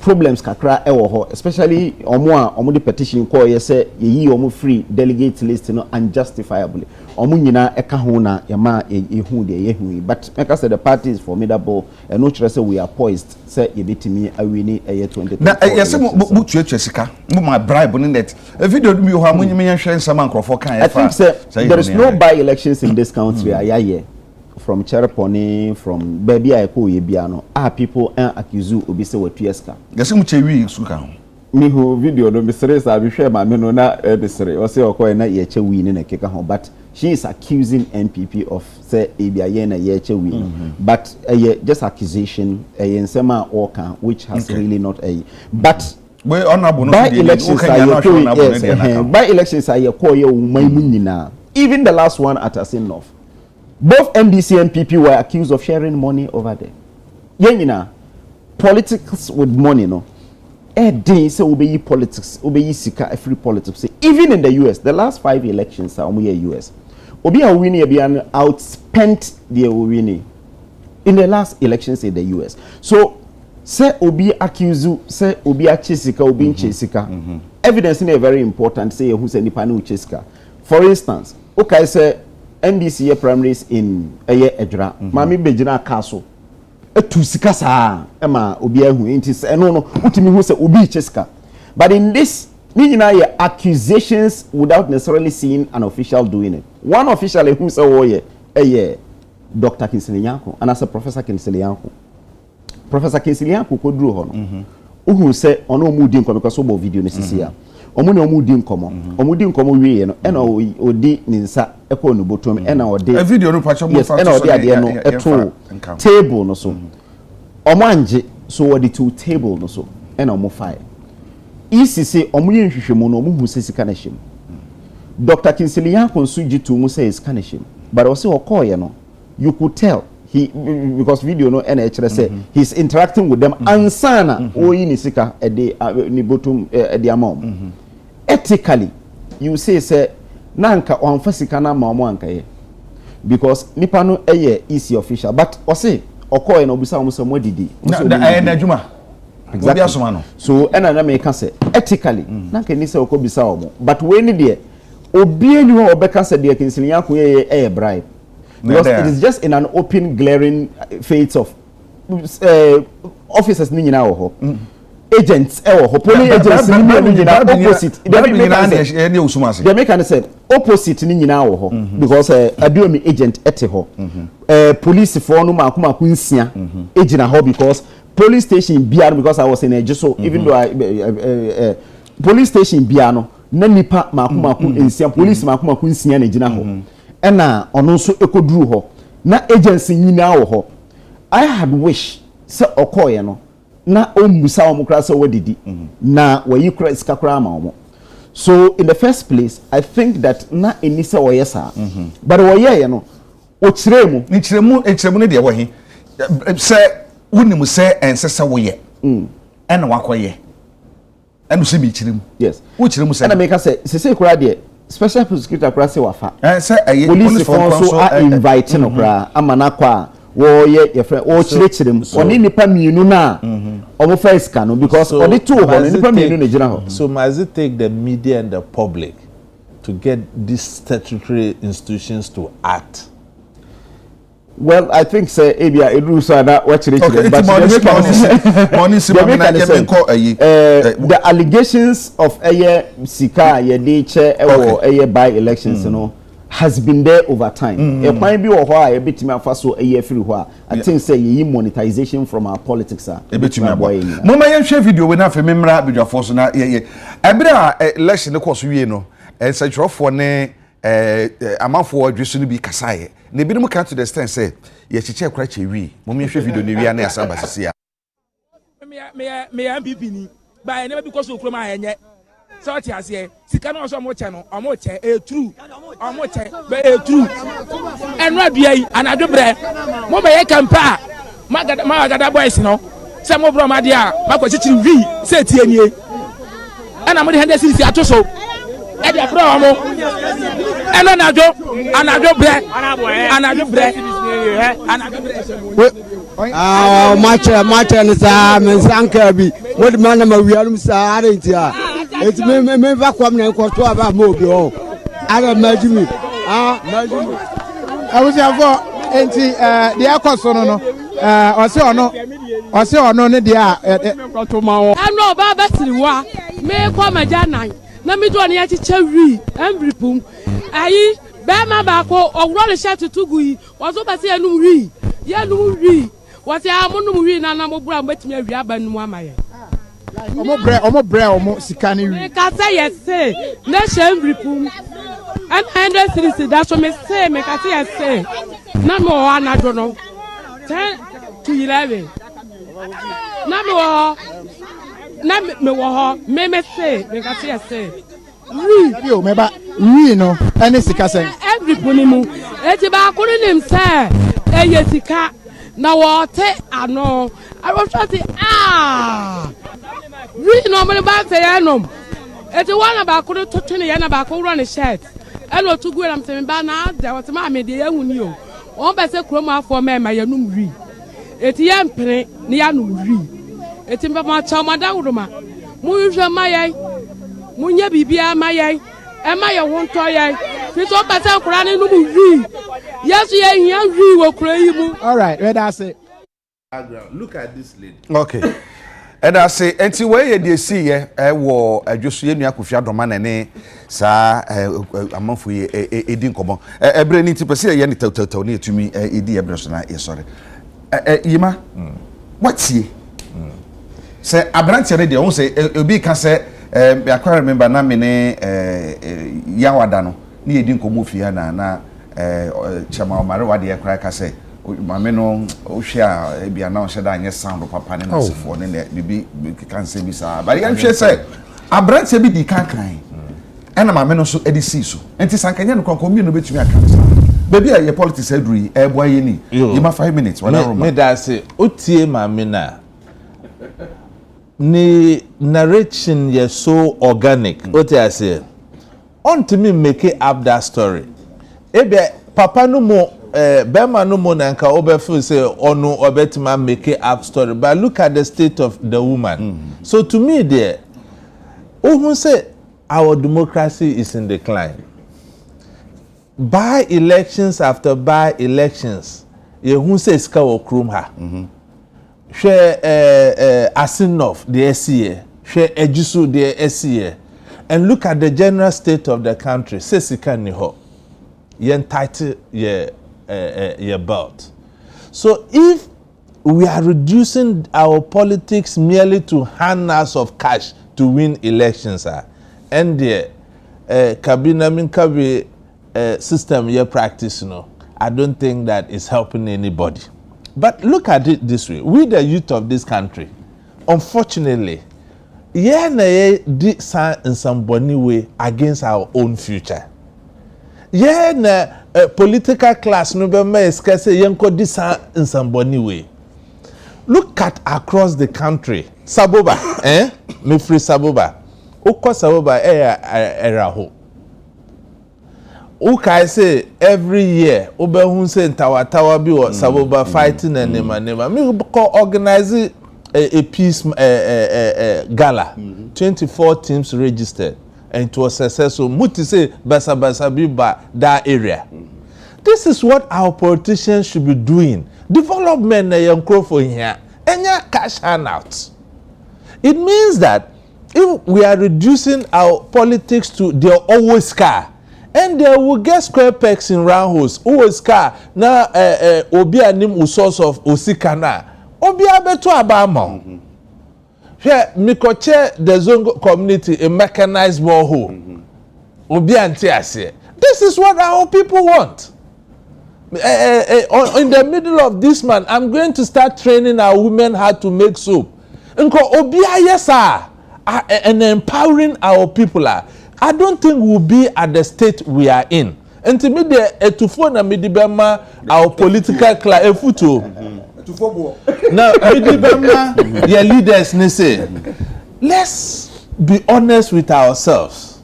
problems kakra ewo ho especially omo the petition call ye say ye omo free delegate list no unjustifiably omo nyina eka ho na ye ma ehu de ye hu but make us say the party is formidable and no say we are poised say ye betimi awini 2020 na ye say mu tuatua sika mu ma bribe no net video do mi ho amunyi me hwe nsama nkrofo kan I think say there is no by elections in this country ayaye from Chereponi, from baby I call Yebiano, people accuse you obi say wetueska. Gase mu chewi suka ho. Me who video no be serious I be share ma me no na be serious. O say okoy na ye chewi ni na keka ho but she is accusing NPP of say ebia ye na ye chewi. But just accusation nsema oka which has really not but we honorable no by elections by elections are call ye umaimu nyina. Even the last one at Asin North. Both MDC and PP were accused of sharing money over there. Yenina, politics with money, no. Day say obey politics, obey sika free politics. Even in the US, the last 5 elections are US. Obi a winning be outspent the winning in the last elections in the US. So say obi accuse you, say obi a chesika, obi chesika. Evidence is very important. Say who say nipa no chesika. For instance, okay, say NDC primaries in Ejra. Mami bejina castle. Etu sika sa ema obi ahu enti no utimi hu se obi cheska. But in this ni accusations without necessarily seeing an official doing it. One official who say wo Dr. Kinsley Yanko and as a Professor Kinsley Yanko. Professor Kinsley Yanko ko duro ho no. Uhu se ono mu di nko because obo video ni sisi ya. Omo na omo di nkomo wie no e na odi ni nsa ekọ no botom e na odi a video no pacho mo fa e na odi ade no eto table no so omo anje so odi to table no so e na omo file isi se omo ye nhwehwemu no omo hu se sika na him Dr. Kinsley Yanko nso gitu mu say sika na him but o se okoye no you could tell he because video no na ekere say he's interacting with them ansana oyi ni sika e de ni botom e de amom ethically you say nanka onfa sika na ma omo anka ye because nipa no easy official but o say okoye no obisa omo so modidi na adwuma exactly so na me ka say ethically nanka ni say okobisa omo but we ni de obi eni ho obeka say de Kinsley Yanko ye bribe because it is just in an open glaring face of officers ni nyina wo ho agents wo ho police agents ni nyina opposite they make an say opposite ni nyina wo ho because aduomi agent ete ho police for no maku nsia agina ho because police station bia because I was in Ejiso even though I police station bia no na nipa maku nsia police maku nsia na gina ho ena ono so ekoduru ho na agency nyina wo ho I had wish say okoye no na ombusa omukra say wadidi na wayi kra iska kra ma omo so in the first place I think that na enisa wo yesa but wo ye no o kiremu ni kiremu ne de wo he say wonimu say ensesa wo ye ena wakoye enu se bi kiremu yes wo kiremu say ena make say se kra de special prosecutor kra say wafa say police force so are inviting okra amana kwa wo ye your friend wo kirechirem oni nipa mienu na omo first can because odi two ho nipa mienu na gina ho so must it take the media and the public to get these statutory institutions to act? Well, I think say ebia edu so that what kirechirem but the allegations of sika ye dey che ewo by elections no has been there over time. A point be or why a bit me afaso a year free where I think say ye monetization from our politics are a bit me boy. Mama yen share video we na fe memra be force na ye. Ebra election the course we no e say for ne amafo adwesu no bi kasaye. Na bi no can to the extent say ye chiche kra che wi. Mama yen share video ne wi na asaba sisi ya. me MPP ni by never because of kroma enye so what you say sika no so mo che no omo che e true omo che be e true eno adua yi anadwo bre mo be ye campa ma gada boys no se mo bro ma dia ma ko chichiri wi se tie nie ana mo de 100 cedis ato so e de bro mo eno anadwo bre match and sa men sanka bi what man ma wiarum sa arentia it me va kwam na ko to aba mo bi o ara majimi majimi abusiafo enti de akoso no ose ono ne de a to ma wo ano ba batiri wa me kwa maja nan na mi do ne ya chiche wi embripum ayi be ma ba ko owro le sha tutugu yi wozo ba se enum wi ye num wi wote amunum wi na mo bura mbetimi awi aba num amaye omo bre sika ni wi ka say yes say na sha embripum and 100 cedis that so me say me ka say yes say na mo anado no 10 to 11 na me wo me say me ka say yes say wi o me ba wi no any sika say every punimu eti ba kunu nim say eye sika na wote ano I was trying wi no me ba say anom eti wana ba kunu totune ya na ba ko run shirt eno tugu am say me ba na da wote ma me de ehun ni o won be say kuro ma afo me ma yanum wi eti ya mpene ni ya no wi eti me ma cha ma da wuruma mu hwe ma yai munye bibia mayai e maye wonto yai fito pata kura ni numu wi yesu ye hia wi wo kura yi mu. All right, where that's it. Look at this lady. Okay. And I say enti we ye dey see ye wo adwoso ye nua Koffi Adoma na ne sa amanfo ye edi nkomo ebre ni tipese ye ne tawtaw ne etumi edi ebre so na ye sorry yima watie say abrante ne dey won say obi ka say I can't remember na me ne yawada no ne yedi nkomo fia na chama omare wade ye kra ka say mame no ohwea bia na ohweda anye sound papa ne na sefo ne bibi kan say bi sa but yan hwe say abrante bi di kan ena mame no so edisi so enti sankanya no konko mi no betumi aka sa baby ye politics aduri e boa ye ni you ma 5 minutes wala roma me da say otie mame na ni narration ye so organic otie say on to me make up that story ebe papa no mo Bema no mo nanka obefu say onu obetima make up story but look at the state of the woman. So to me there who say our democracy is in decline. By elections after by elections ye who say ska wo krum ha. Share Asinov the SCA, share Ejisu the SCA and look at the general state of the country. Say sika ni ho. Ye entitled your belt. So if we are reducing our politics merely to handouts of cash to win elections, and the Kabinamin system you practice, I don't think that is helping anybody. But look at it this way: we, the youth of this country, unfortunately, did in some funny way against our own future. Political class no be me skase yenko disa in somebody way. Look at across the country. Saboba, me free Saboba. Uko Saboba eraho. Uka say every year ube hun say tawa bi o Saboba fighting and nema. Me ko organize a peace gala. 24 teams registered. And it was successful. Muti say basa biba that area. This is what our politicians should be doing. Development na young for here. And cash handouts. It means that if we are reducing our politics to their always car, and they will get square pegs in round holes. Always car na obi anim source of osikana. Obi abeto abama. Here, Mikoche, the Zongo community, a mechanized borehole. This is what our people want. In the middle of this month, I'm going to start training our women how to make soap. Nko obia yesa and empowering our people. I don't think we'll be at the state we are in. And to me, etufo na midibema our political class efuto. Now midibema your leaders ne say, let's be honest with ourselves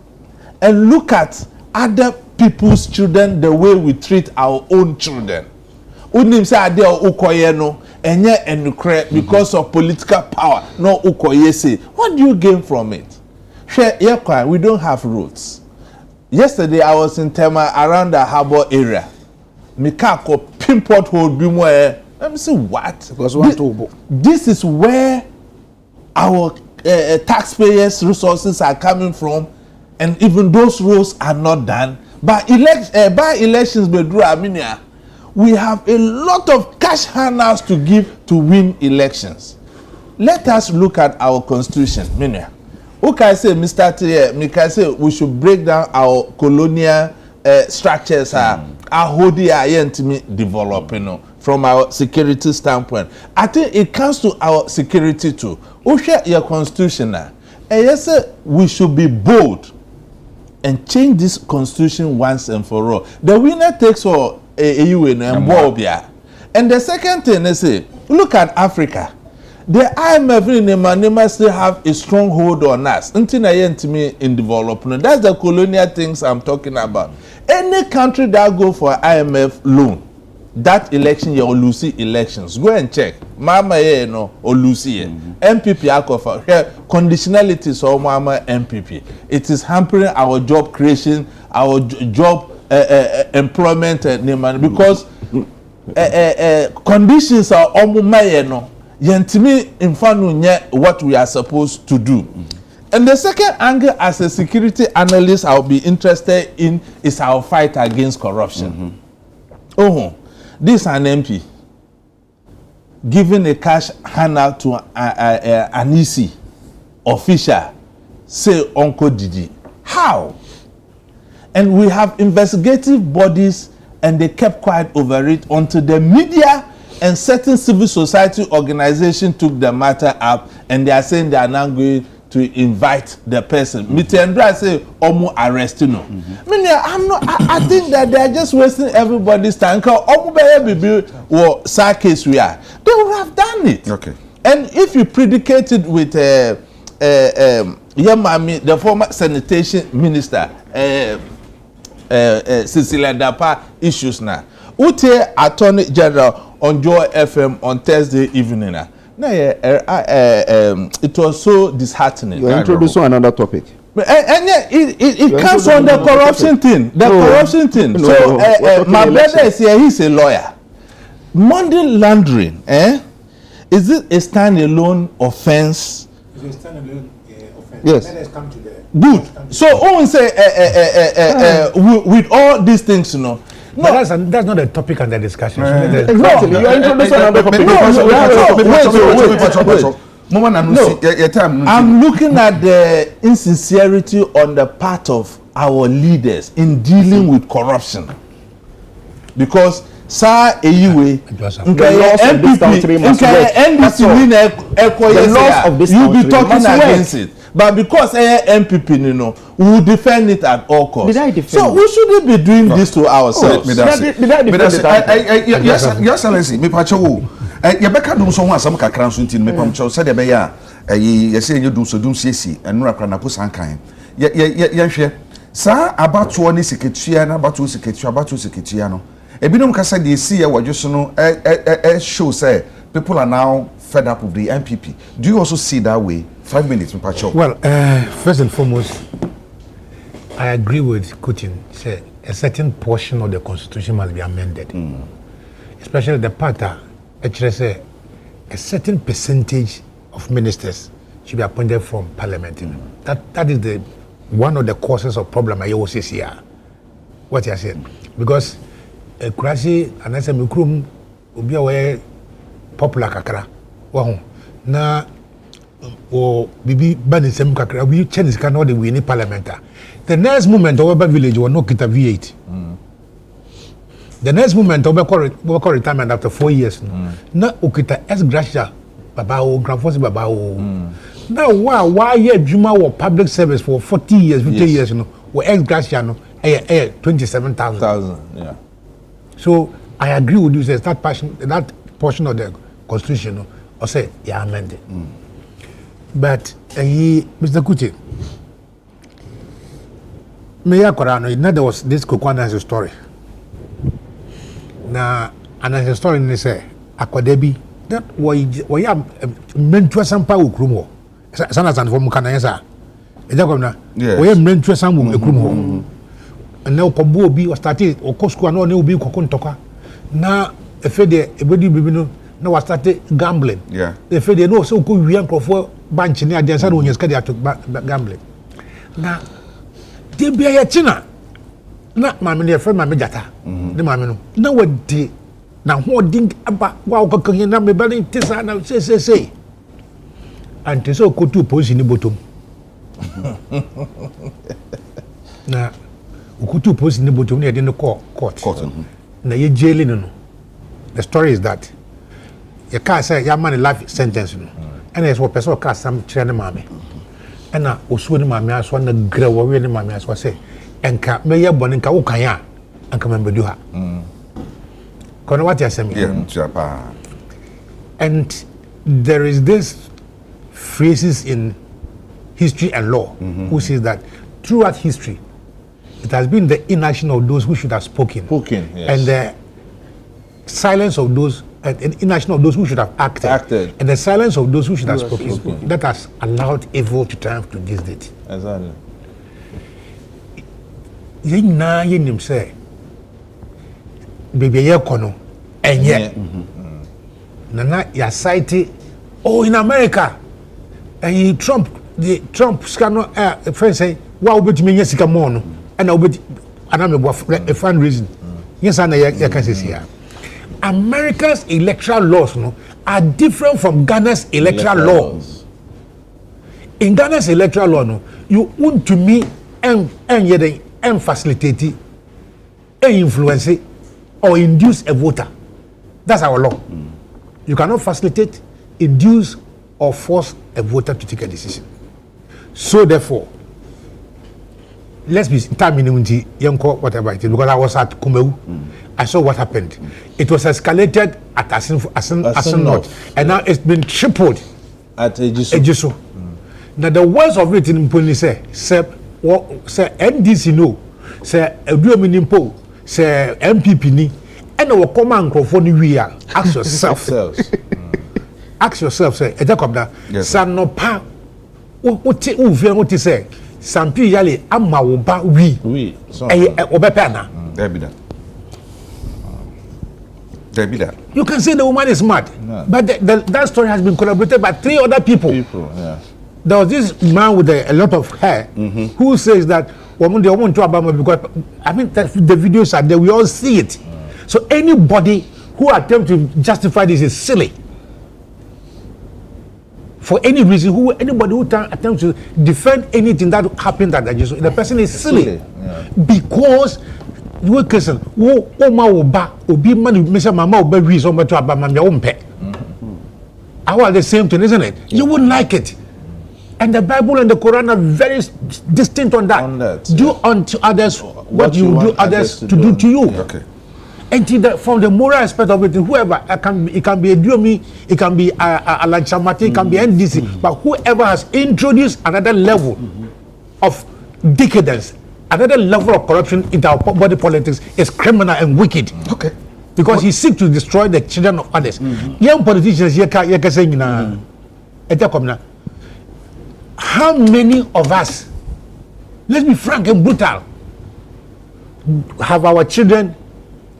and look at other people's children the way we treat our own children. Unim say ade ukoye no enye enukre because of political power. No ukoye say. What do you gain from it? We don't have roads. Yesterday I was in Tema around the harbor area. Mikako pinpot hole bimwe. Let me say what? This is where our taxpayers' resources are coming from, and even those roads are not done. By elections, we have a lot of cash handouts to give to win elections. Let us look at our constitution. Who can say, Mr. T, me can say we should break down our colonial structures, our holding developing from our security standpoint. I think it comes to our security too. Who share your constitution now? And yes, we should be bold and change this constitution once and for all. The winner takes all and the second thing is, look at Africa. The IMF in Nema still have a strong hold on us. Until I to me in development. That's the colonial things I'm talking about. Any country that go for IMF loan, that election you will lose elections. Go and check. Mama no or lose MPP akofa. Conditionalities or mama MPP. It is hampering our job creation, our job employment because conditions are no. Yentimi infanu nye what we are supposed to do. And the second angle, as a security analyst, I'll be interested in is our fight against corruption. This is an MP giving a cash handout to an EC official, say Uncle Didi. How? And we have investigative bodies, and they kept quiet over it until the media and certain civil society organizations took the matter up, and they are saying they are now going to invite the person. Mitendra say, "Omo arrestino." I think that they are just wasting everybody's time. Because Omo baby or case we are, they would have done it. Okay. And if you predicate it with the former sanitation minister, Cecilia Dapa issues now. Ute Attorney General on Joy FM on Thursday evening. It was so disheartening. You're introducing another topic. And yeah, it comes on the corruption thing. The corruption thing. No, so my brother is here, he's a lawyer. Money laundering, is it a standalone offense? It's a standalone offense. Yes. Let us come to that. Good. So on say with all these things, you know. No, that's not a topic under discussion. Exactly. You are introducing another topic. I'm looking at the insincerity on the part of our leaders in dealing with corruption. Because sir, anyway, the laws of this country must work. The laws of this country you'll be talking against it. But because MPP, you know, we will defend it at all costs. Did I defend so we shouldn't be doing this to ourselves. Did I defend it? Yes, Excellency. Me pacho. You beka dum so ho asam kakra nso ntin me pamcho said be ya you say you do so dum siesi enura kra na posan kan. Ye hwe. Sa abato ni siketua na abato siketua no. Ebinom kasa de esi ye wadwoso no show say people are now fed up with the MPP. Do you also see that way? 5 minutes, Mpacho. Well, first and foremost, I agree with Kutin. Say a certain portion of the constitution must be amended, especially the part that actually say a certain percentage of ministers should be appointed from parliament. That is the one of the causes of problem I always see here. What I said, because a crazy and as a mikrum will be aware popular kakra. Wow, na or bibi bani sem kakra we change can all the we in parliament. The next moment over village will not get a V8. The next moment over retirement after 4 years. Na ukita S gracia Babao, Grandfather Babao. Now, why you Juma or public service for 40 years, 50 years, you know, or ex gratia, 27,000. Yeah. So I agree with you. Says that portion of the constitution, or say, yeah, amended. But Mr. Kuti, Mayor Corano, you know there was this Kokwana story. Now, and as a story, they say, Akwadebi, that we are meant to some power krumo. Sanasan from Kanayasa. Ejakomna, we are meant to some krumo. And now Kobo be or started or Cosco and no be Kokontoka. Now, if they everybody be no was started gambling. Yeah. If they know so good we are for bunch near the answer when you scared to gambling. Now, they be a china. Not my many friend, my jata. The mamma. No what day. Now, what ding about wow, cooking me belly, Tessa, say. And Tessa could two posts in the bottom. Now, we could two posts in the bottom near the court. Now, you're jailing. The story is that you can't say your money life sentence. And it's what person cast some train mammy. And now, Uswin mammy, I want to grow away the mammy, as I say. And may your boninka ukaya and come and do her. Kono what you say? Yeah, and there is this phrases in history and law who says that throughout history it has been the inaction of those who should have spoken. Yes. And the silence of those and inaction of those who should have acted. And the silence of those who should have spoken. That has allowed evil to triumph to this date. Exactly. Yena yenim say baby ye kono enye nana ya cite in America and the Trump scandal friend say wa obetimi nya sika mo no and obeti anamebo a fundraising yes and ya can say here America's electoral laws no are different from Ghana's electoral laws. In Ghana's electoral law no you want to me and yet and facilitate and influence or induce a voter. That's our law. You cannot facilitate, induce, or force a voter to take a decision. So therefore, let's be terminology, whatever it is, because I was at Kumeu, I saw what happened. It was escalated at Asin North, and now it's been tripled at Ejisu. Now the words of it in Mponi say NDC no, say Eduominimpo, say MPP ni, and our command microphone we are. Ask yourself. Ask yourself, say, Ejakobda, Sanopa, what you say? Sampi yale amma oba we obepana. There be that. You can say the woman is mad, but that story has been corroborated by 3 other people. Yeah. There was this man with a lot of hair who says that woman they want to Obama because I mean the videos are there, we all see it. So anybody who attempts to justify this is silly. For any reason, anybody who attempts to defend anything that happened that the person is silly. Because you question Oma Oba Obi Manu Mr. Mama Oba reason to Obama Yompe. Our the same thing, isn't it? You wouldn't like it. And the Bible and the Quran are very distinct on that. Do unto others what you do others to do to you. Okay. And from the moral aspect of it, whoever it can be a Duomi, it can be a Lanchamati, it can be NDC, but whoever has introduced another level of decadence, another level of corruption into our body politics is criminal and wicked. Okay. Because he seeks to destroy the children of others. Young politicians, how many of us, let's be frank and brutal, have our children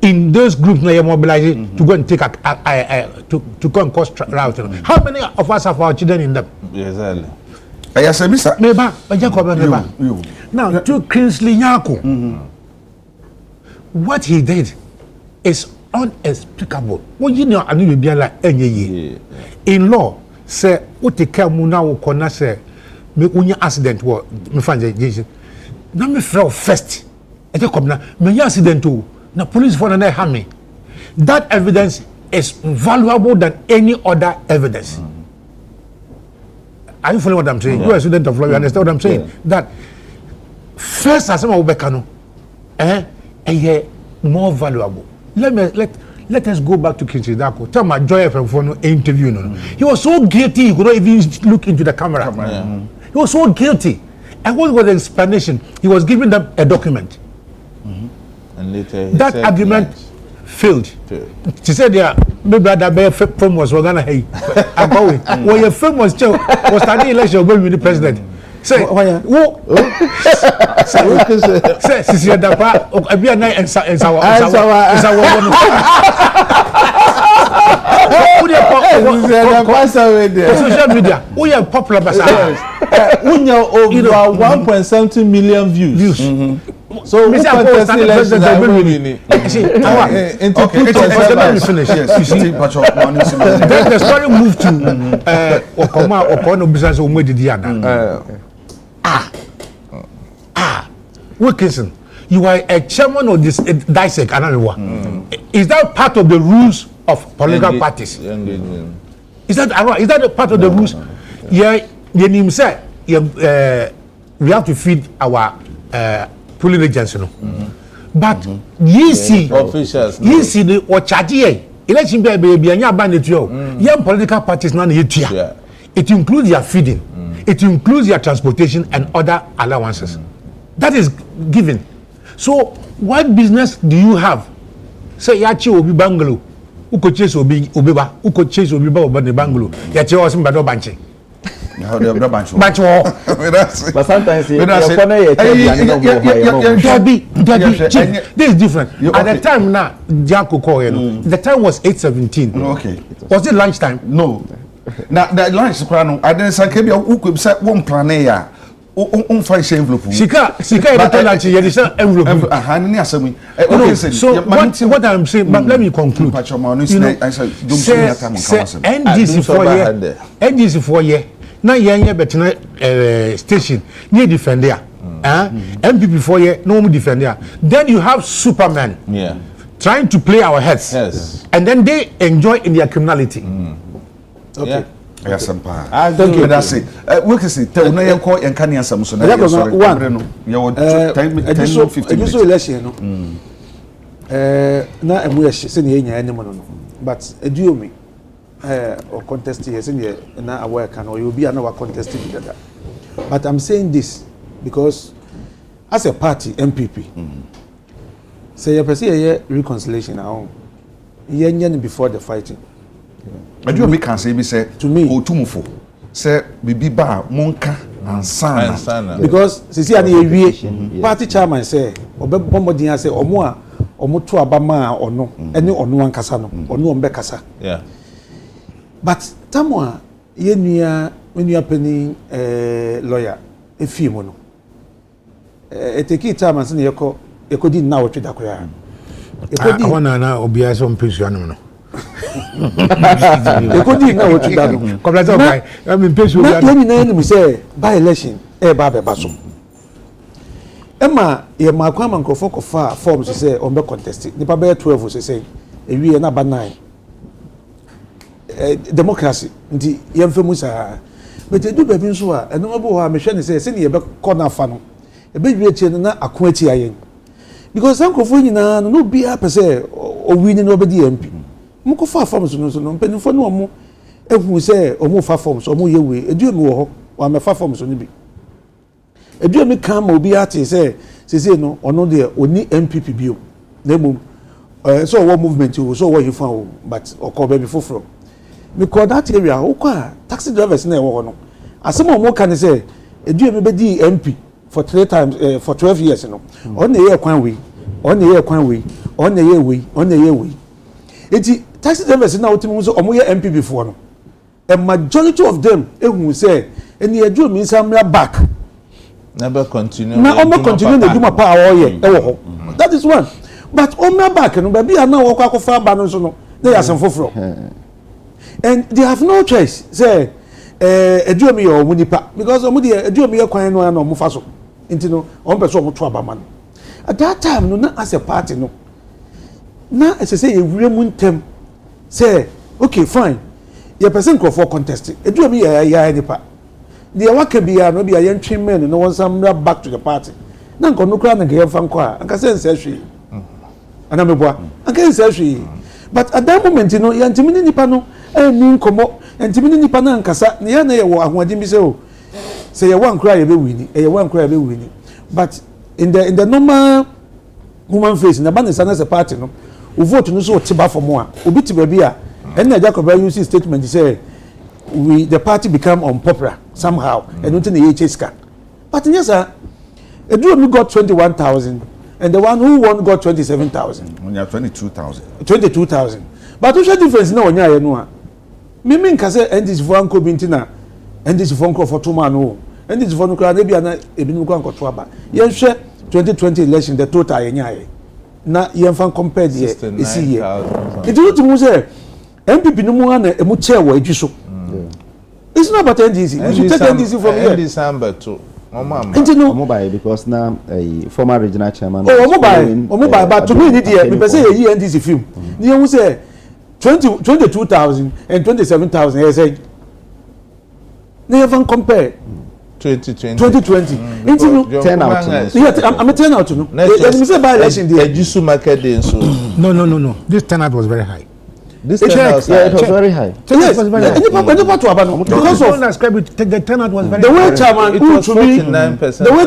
in those groups now you're mobilizing to go and take to go and cause route? How many of us have our children in them? Exactly. Now to Kingsley Nyako, what he did is uninexplicable. Well, you know, I knew you'd be like in law, say what the Kamuna will corner say. Me unya accident wo me fanje jeje na me frɛ first e te kom na me accident o na police for na ha me. That evidence is valuable than any other evidence. Are you following what I'm saying? You are a student of law, you understand what I'm saying? That first as someone Ubekano, more valuable. Let us go back to Kinshasa Dako. Tell my Joy FM for no interview. He was so guilty he could not even look into the camera. He was so guilty. And what was the explanation? He was giving them a document. And later that argument failed. She said, "Yeah, maybe that film was gonna hey, I'm going. When your film was standing election, will be the president." Say, who? Say, Sisi Adapa, Abi Anai and Sawa. Social media, we are popular. We know over 1.7 million views. So we can let me finish. Then the story moved to Okoma Okono business Diana. Wilkinson, you are a chairman of this DISEC, Is that part of the rules of political parties? Is that a part of the rules? Yeah, we have to feed our polling agents, but you see the Ochadi election baby and your bandit young political parties not here. It includes your feeding, it includes your transportation and other allowances. That is given. So what business do you have? Say Yachi will be bungalow. Who could chase will be Ubiba? Who could chase will be about the bungalow? Yachi was in Bado Banchi. But sometimes this is different. At the time now, Jaco called. The time was 8:17. Okay. Was it lunchtime? No. Now the lunch I didn't say who could set one plan here. Find envelope. Sika lunch here is envelope. So what I'm saying, but let me conclude. NDC 4 year. Now you're better station near defender. MPP 4 year, no more defender. Then you have Superman trying to play our heads. Yes. And then they enjoy in their criminality. Okay. Yes, thank you. That's it. We can see. Tell me, you call and can answer. So now you're sorry. You 10-15 election. Now I'm wish saying any but do me. Or contest here, now I work and or you'll be another contest together. But I'm saying this because as a party MPP, say you pursue reconciliation now, before the fighting. I do make can say to me or to say bibi ba monka and sana because see any party chairman say obebomodin say omo to abama ono ene ono ankasa no ono ombe kasa. Yeah. But tamwa ye nua penny lawyer efie no eteki chairman say yekodi na wotwe dakoya ekodi wana na obia so mpesu anu no ekodi na wotwe dano complete okay I mean mpesu obia na ni na ni say by election ba so Emma ye makwa mankofo kofa forms say on be contest nipa be 12 say ewie na ba 9 democracy nti yemfemu saa but edu baby nso a eno mabo ho a mehwe ne say ne ye be corner fa no e be dwie tie na ako achi ayen because sankofo nyina no bia pese o win no be di MP mko fa forms no mpanifo no omo ehu say omo fa forms omo ye we edu mi wo ho wa me fa forms no bi edu mi kan ma obi ati say no ono de oni MPP bio na mum so what movement you so what you found but okọ baby foforo because that area okwa taxi drivers na ewo no asem o mo kan say edu me be di MP for 3 times for 12 years no on na ye kwan we eti taxi drivers na otimi so omo ye MP before no a majority of them ehun say eni edu mi samra back never continue na omo continue na eduma pa awoye ewo ho that is one but omo back no baby na wo kwa kofa ba no so no na ya sem foforo and they have no choice say edu mi yo munipa because omo de edu mi ye kwan no na omo fa so nti no omo person omo to abama no at that time no na as a party no na as say ewure mu ntem say okay fine your person go for contest edu mi ya nipa the waka biya no biya yen twin men no one some back to the party na nko no kra na ge fa nko a anka sense hwe ana meboa anka sense hwe but at that moment you know yantimini nipa no ni nkomo yantimini nipa na nkasa ne ya na ye wo ahoadin bi se o say ye wan kra ye be wini ye wan kra ye be wini but in the normal human face na ba ne sana se party no o vote no so tiba for mo a obi tiba bi a and na Jacob use statement say the party become unpopular somehow and nothing the HS can but yes sir Edru got 21,000 and the one who won got 27,000 when you have 22,000 but what's the difference na onya ye no a me nka say NDC for anko bintina NDC for anko for two man o NDC for no kra na bia na ebinim kwa anko aba ye hwe 2020 election the total ye nya ye na ye fan compare the isi ye it you to say MPP no mu na emu chair wo adwiso it's not about NDC we should take NDC from here December too mobile because now a former regional chairman mobile but to me need here we say ye NDC film ni emu say 22,000 and 27,000 he say they even compare 2020 into turn out I'm a turn out no let me say by election there Ejisu market day so no this turnout was very high. This turnout, it was very high. Yes, it was very high. Because of the turnout was very the way high. chairman was to me 49%. the way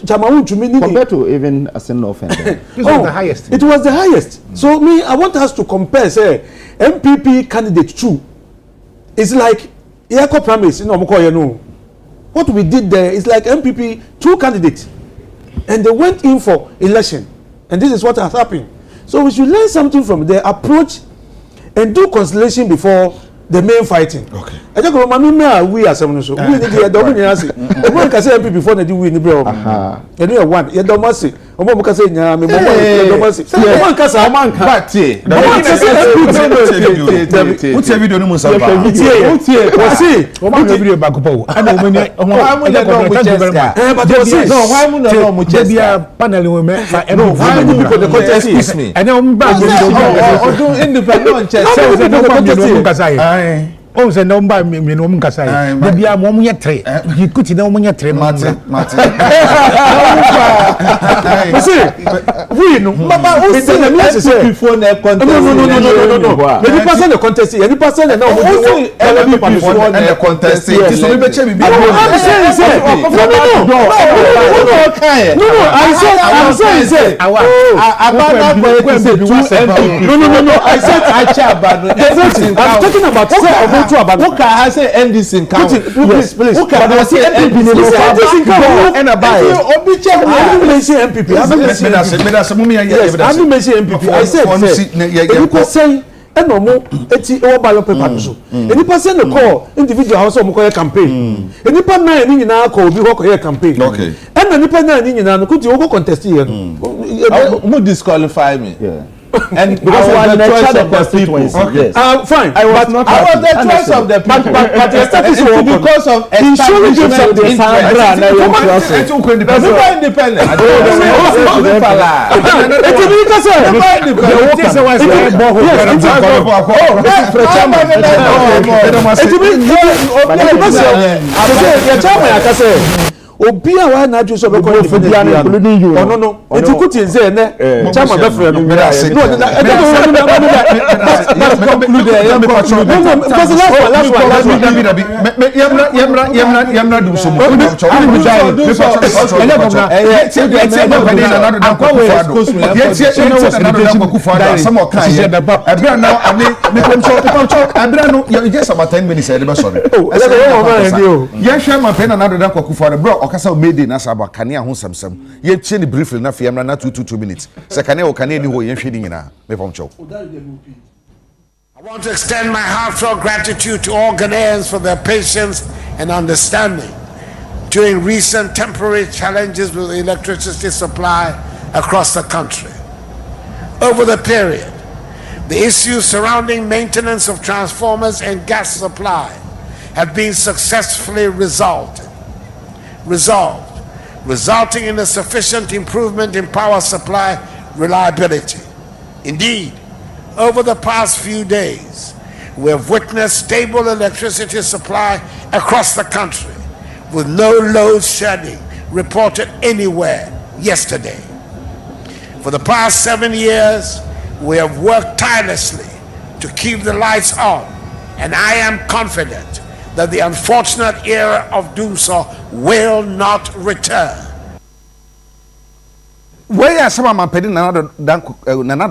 chairman to me compared to even a single offender. This was the highest. It was the highest. So me, I want us to compare. Say MPP candidate 2. It's like Yako promise. What we did there is like MPP 2 candidates, and they went in for election, and this is what has happened. So we should learn something from their approach and do conciliation before the main fighting. Okay. I just go, we are seven so. We need to do it. Everyone can say MP before they do win the bro. You know one. You don't must say. Omo can say nya me bomo. You don't must say. Omo can say omo can. But who tell video no mo sa ba. We see. Omo can video back up. Ana omo ni but you see. No, why mu no mo chest? Panel we me. No, why mu people the contest Excuse me. And omo ba do independent chest. Oh, say no mba me no mka sai. Da bia mo mo yetre. Yikuti na mo yetre no. Mate. You see, we no. Mama, who say the message before the contest? No. Any person the contest, any person that now before the contest. So we be che bibi. I'm saying I'm saying Abana boy say 2 MP. No. I said I'm talking about say who can say NDC in count? Please. Who can say NDC in count? And about Obi check. I didn't mention MPP. I didn't mention MPP. I said say eno mo eti o ballot paper so enipa say no call individual house o mo call campaign enipa na ni nyina call obi ho call campaign okay ena nipa na ni nyina no kuti o go contest here no mo disqualify me and because I was the choice of the people. Okay. Yes. Fine. I was the choice of the people. But the status because of establishment interest. People independent. Obi a wa na adwo so be ko independent no eti kuti nze ne chama be frɛ no yamra dum so mo okasa made na saba kanea ho samsam ye tie ni briefly na fiamra na 2 minutes se kanea o kanea ni ho ye hwe ni nyina me pomcho. I want to extend my heartfelt gratitude to all Ghanaians for their patience and understanding during recent temporary challenges with electricity supply across the country. Over the period, the issues surrounding maintenance of transformers and gas supply have been successfully resulting in a sufficient improvement in power supply reliability. Indeed, over the past few days, we have witnessed stable electricity supply across the country, with no load shedding reported anywhere yesterday. For the past 7 years, we have worked tirelessly to keep the lights on, and I am confident that the unfortunate era of doomsday will not return. Where some man pedi nanado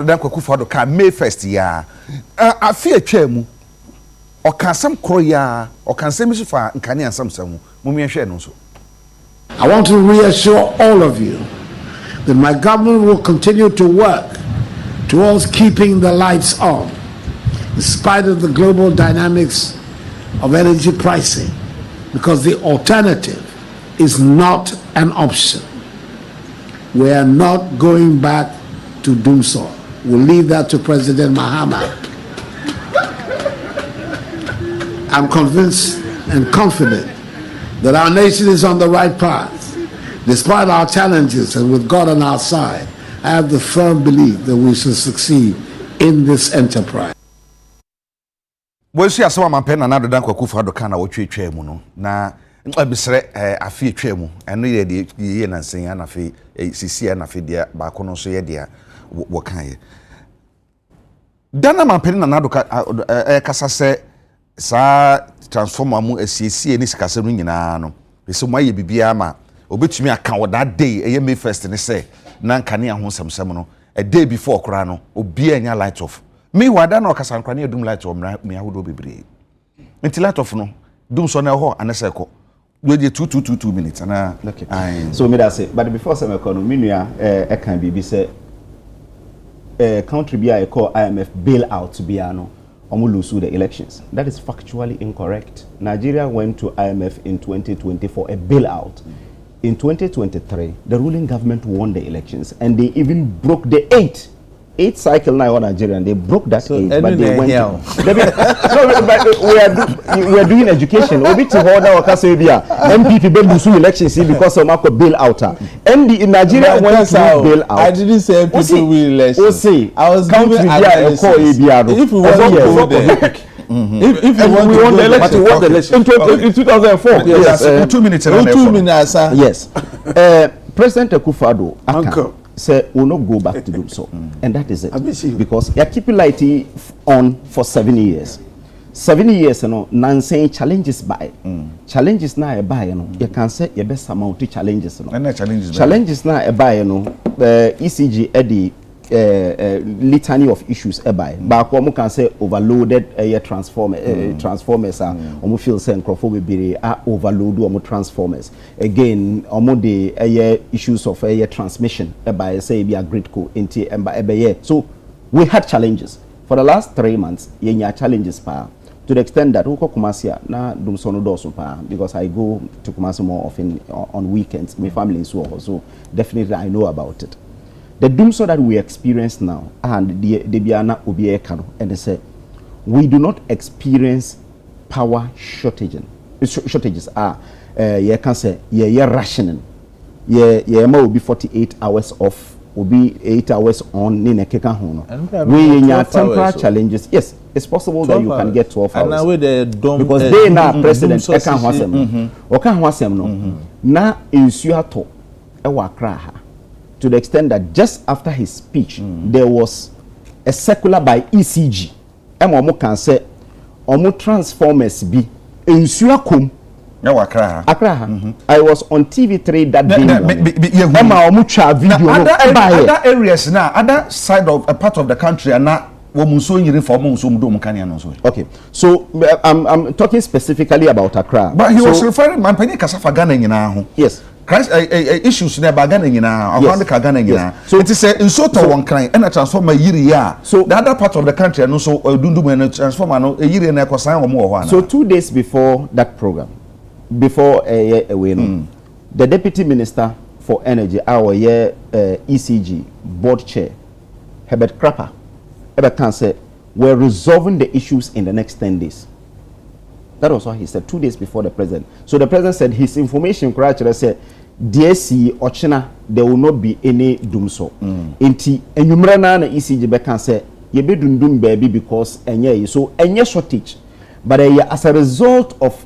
danko kufado ka May 1st ya afi atwam o kan sam kro ya o kan sam fa nkane ansam samu mumye hwe no so. I want to reassure all of you that my government will continue to work towards keeping the lights on in spite of the global dynamics of energy pricing, because the alternative is not an option. We are not going back to doomsday. We'll leave that to President Mahama. I'm convinced and confident that our nation is on the right path. Despite our challenges and with God on our side, I have the firm belief that we shall succeed in this enterprise. Well, see, as man pen nanado danko kufado kana wo twetwa mu no na abisre afi twemu eno ye de ye na nsen na afi sisi na afi dia ba ko no so ye dia wo kan ye dana man pen nanado kasa se sa transformer mu asiesie ni sikase no nyina no bese mo aye bibia ma obetumi aka wo that day eye May 1st ni se na nkane ahonsamsam no a day before kora no obi anya light off me wada na okasa nkwane edum light off me ahodo bebre enti light off no dum so na ho anese ko we dey 2 minutes na okay so me that say but before some economy nua e kan bibi say country bia e call IMF bailout bia no omo lose the elections. That is factually incorrect. Nigeria went to IMF in 2020 for a bailout. In 2023, the ruling government won the elections, and they even broke the eight cycle now on Nigeria, and they broke that so eight, but they went. We are doing education. We need to hold our Kasebia. MPP be lose elections because of Marco bailout. And in Nigeria went to bailout. I didn't say MPP will elections. I was giving analysis. If we want to go there. If you want to won the election, won the election in 2004. Yes, 2 minutes. 2 minutes, sir. Yes. President Akufo-Addo say will not go back to do so, and that is it. Because you keep light on for 7 years. 7 years, you know, non-saying challenges by challenges now by you know. You can say your best amount of challenges. You know. Challenges now by you know. ECG Eddie. Litany of issues by but we can say overloaded transformers are feel say microphone are overload or transformers again the issues of transmission by say be a grid co into so we had challenges for the last 3 months challenges to the extent that uko Kumasi na dum sono doso pa because I go to Kumasi more often on weekends. My family is so definitely I know about it. The doomsday that we experience now, and the Biana Obiye Kano, and they say, we do not experience power shortages. You can say, rationing. Will be 48 hours off, will be 8 hours on, we have temporary challenges. Yes, it's possible that you can get 12 hours. And now because they now president, now insuato, to the extent that just after his speech, there was a circular by ECG. Omo can say, omo transformers be in Suakum. I was on TV3 that day. Other areas now, other side of a part of the country are not. Okay, so I'm talking specifically about Accra. But he was referring to Ghana. Yes. Issues never Ghana. So it is in sort of one kind and a transformer year. So the other part of the country and also Dundu transformer a year and a more. So 2 days before that program, before the Deputy Minister for Energy, our ECG board chair, Herbert Crapper, can say we're resolving the issues in the next 10 days. That was what he said 2 days before the president. So the president said his information correctly said DSC or China there will not be any doomso. Inti enyumrana na ECG can say ye be dundum baby because enye so enye shortage. But as a result of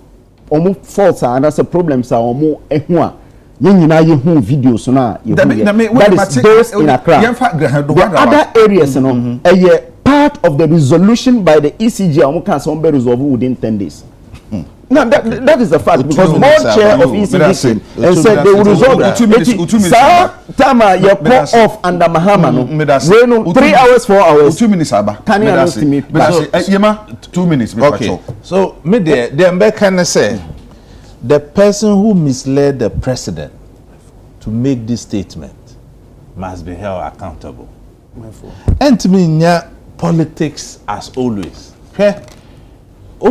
omo faults and that's a problems are omo ehua nyina ye hu videos na ye that is those in Accra. The other areas part of the resolution by the ECG omo can some be resolved within 10 days. No, that is the fact because more chair of ECD and said they will resolve it. Tama you put off under Mahama no 3 hours 4 hours 2 minutes aba can you understand me yema 2 minutes okay so me the can say the person who misled the president to make this statement must be held accountable. And to me politics as always. Okay?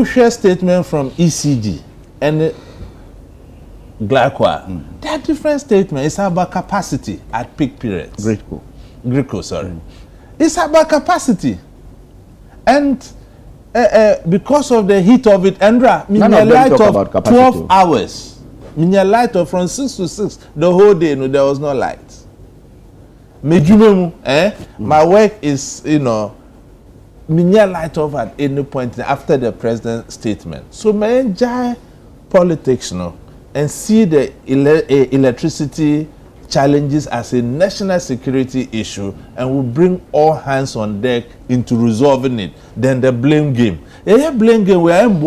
Share statement from ECG and Glycoa. They are different statements. It's about capacity at peak periods. Greco, sorry. It's about capacity. And because of the heat of it, Andra, light of 12 hours. Light of from 6 to 6, the whole day, no, there was no light. My work is, light off at any point after the president's statement. So may enjoy politics and see the electricity challenges as a national security issue and will bring all hands on deck into resolving it. Then the blame game. Blame game we are in.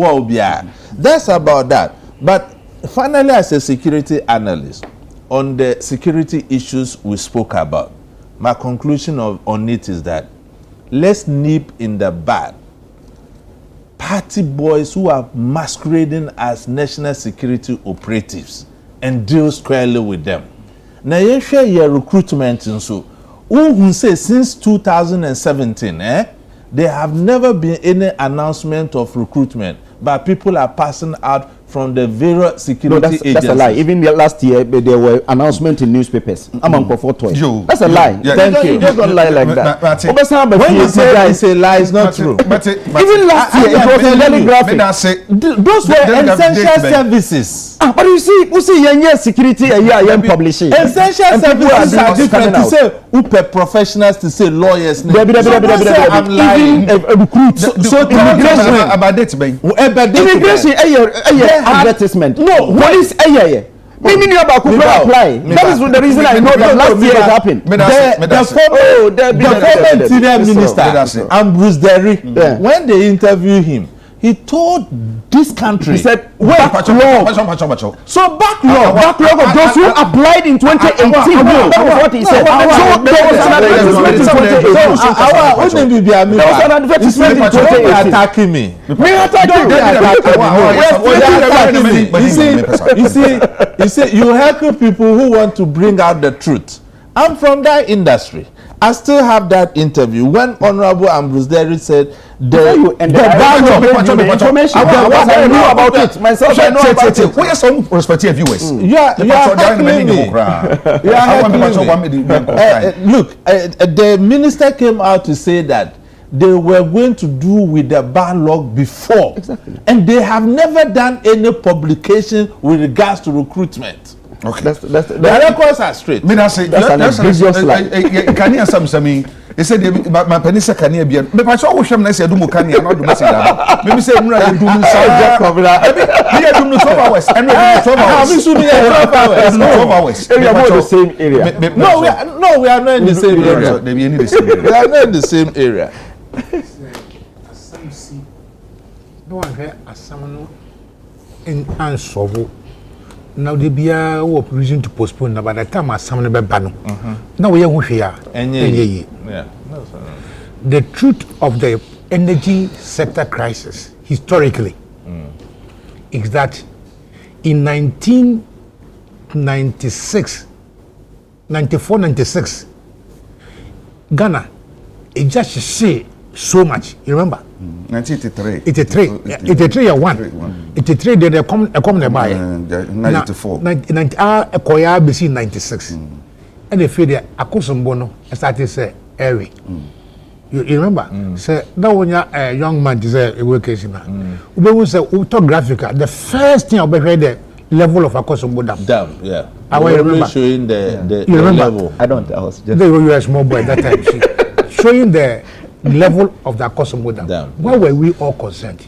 That's about that. But finally, as a security analyst, on the security issues we spoke about, my conclusion on it is that let's nip in the bud party boys who are masquerading as national security operatives and deal squarely with them. Now you share your recruitment and so who say since 2017 there have never been any announcement of recruitment, but people are passing out from the various security agencies. That's a lie. Even last year, there were announcements in newspapers. That's a lie. Thank you. You just don't lie like that. When you say it's a lie, it's not true. Even last year, it was a very graphic. Those were essential services. But you see, security publishing. Essential services are different. To say UPE professionals, to say lawyers. I'm lying. So immigration, advertisement. No, police Maybe you about to apply. That is the reason I know that last year it happened. The former senior minister, Ambrose Derry, when they interviewed him, he told this country, he said, backlog. So backlog of those who applied in 2018. That was what he said. So there was an advertisement in 2018. There was an advertisement in 2018. Attacking me. You see, you help people who want to bring out the truth. I'm from that industry. I still have that interview when Honorable Ambrose Derry said the information I knew about it myself. I know about it. Where some prospective viewers? You are heckling me. Look, the minister came out to say that they were going to do with the backlog before, and they have never done any publication with regards to recruitment. Okay, the records are straight. That's an egregious lie. Can you say he said my penny say can you be me pa so wo hwem na say do mo kan ya no do mo say da me say nura ye do so me do no 12 hours and we 12 hours me so me 12 hours area more the same area. No, we are not in the same area. They be in the same area. We are not in the same area. No one here asam in answer. Now the beer or reason to postpone by the time asam ne beba no. Now we are here. Yeah. The truth of the energy sector crisis historically is that in 1996, 94-96, Ghana, it just say so much. You remember? 1983. 83 one. 83 they come the buy. 94. 90 BC 96. And they feel that Akosombono started say Eri. You remember? Say that when a young man say a workers na. We say autographica. The first thing I read the level of Akosombo dam. Yeah. I remember showing the level. I was just they were a small boy at that time. Showing the level of the Akosombo dam. Why were we all concerned?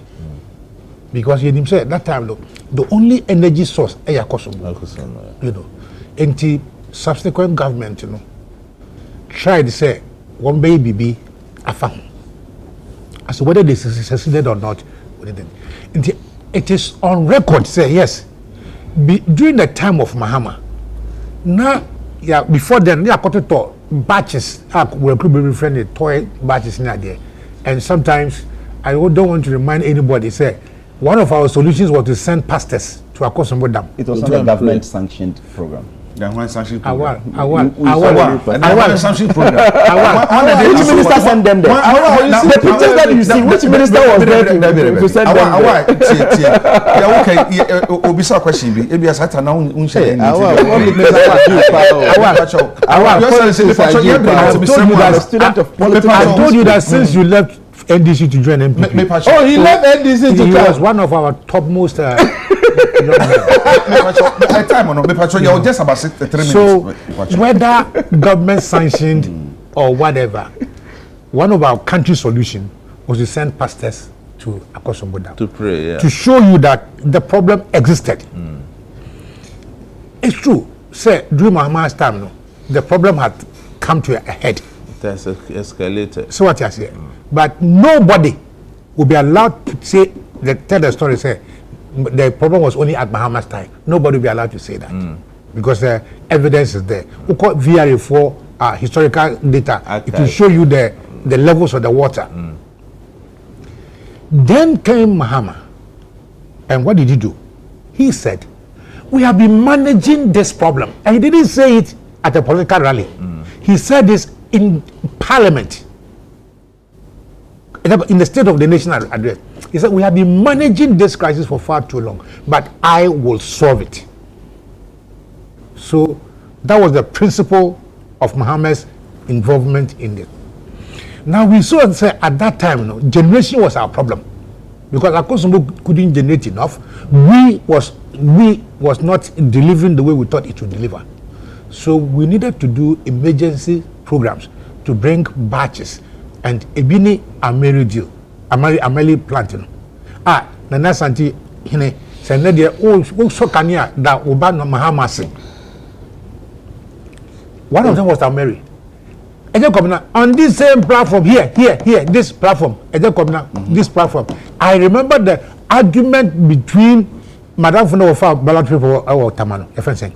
because you said that time the only energy source is you know, and the subsequent government, you know, tried to say one baby be a farm. As to whether they succeeded or not, it is on record say yes. During the time of Mahama, now yeah, before then they are got to batches. We could be friendly toy batches in there, and sometimes I don't want to remind anybody. Say one of our solutions was to send pastors to Akosombo Dam. It was not a government sanctioned program. The one sanctioned program. Our sanctioned program. Which minister sent them there? The pictures that you see, which minister was there to send them there? Yeah, okay. Obisa question be. Ebi asata na unshare any. I told you that since you left NDC to join MPP. Oh, he left NDC to he was one of our topmost just about 3 minutes. So whether government sanctioned or whatever, one of our country solution was to send pastors to Akosombo Dam to pray, yeah, to show you that the problem existed. It's true. Say during Mahama's time, no, the problem had come to a head. it has escalated. So what you say, but nobody will be allowed to say tell the story. Say the problem was only at Mahama's time. Nobody will be allowed to say that because the evidence is there. We call VRA for historical data. Okay. It will show you the levels of the water. Then came Mahama, and what did he do? He said, "We have been managing this problem," and he didn't say it at a political rally. He said this in Parliament, in the State of the Nation address. He said, "We have been managing this crisis for far too long, but I will solve it." So that was the principle of Mahama's involvement in it. Now we saw and say at that time, generation was our problem because Akosombo couldn't generate enough. We was not delivering the way we thought it would deliver. So we needed to do emergency programs to bring batches and Ebini Ameri deal, Ameli planting. Nana Santi hine send there so kania that Oba no Mahama sing. One of them was Ameri. On this same platform here, this platform, this platform. I remember the argument between Madam Funa Ofa ballot people or Tamano, a friend saying,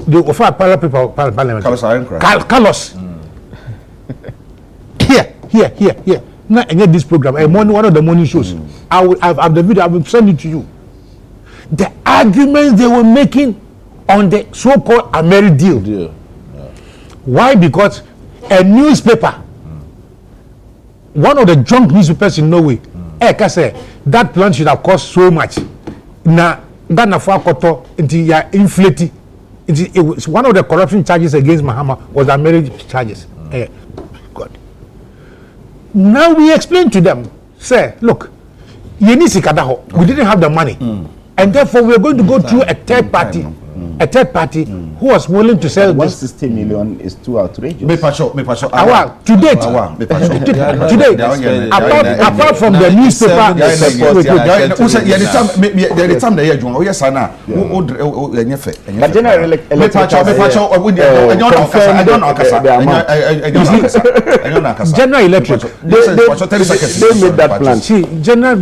the Ofa ballot people, Parliament, Carlos. Here. Now, I get this program. One of the morning shows. I have the video. I will send it to you. The arguments they were making on the so-called Ameri deal. Yeah. Why? Because a newspaper, one of the junk newspapers in Norway, that plant should have cost so much. Now, Ghana for Koto into inflating. It was one of the corruption charges against Mahama was the marriage charges. God. Now we explain to them, say, look, we didn't have the money, and therefore we are going to go through a third party. A third party who was willing to sell 160 million is too outrageous. To date, apart from the newspaper, General Electric, they made that plan. See, General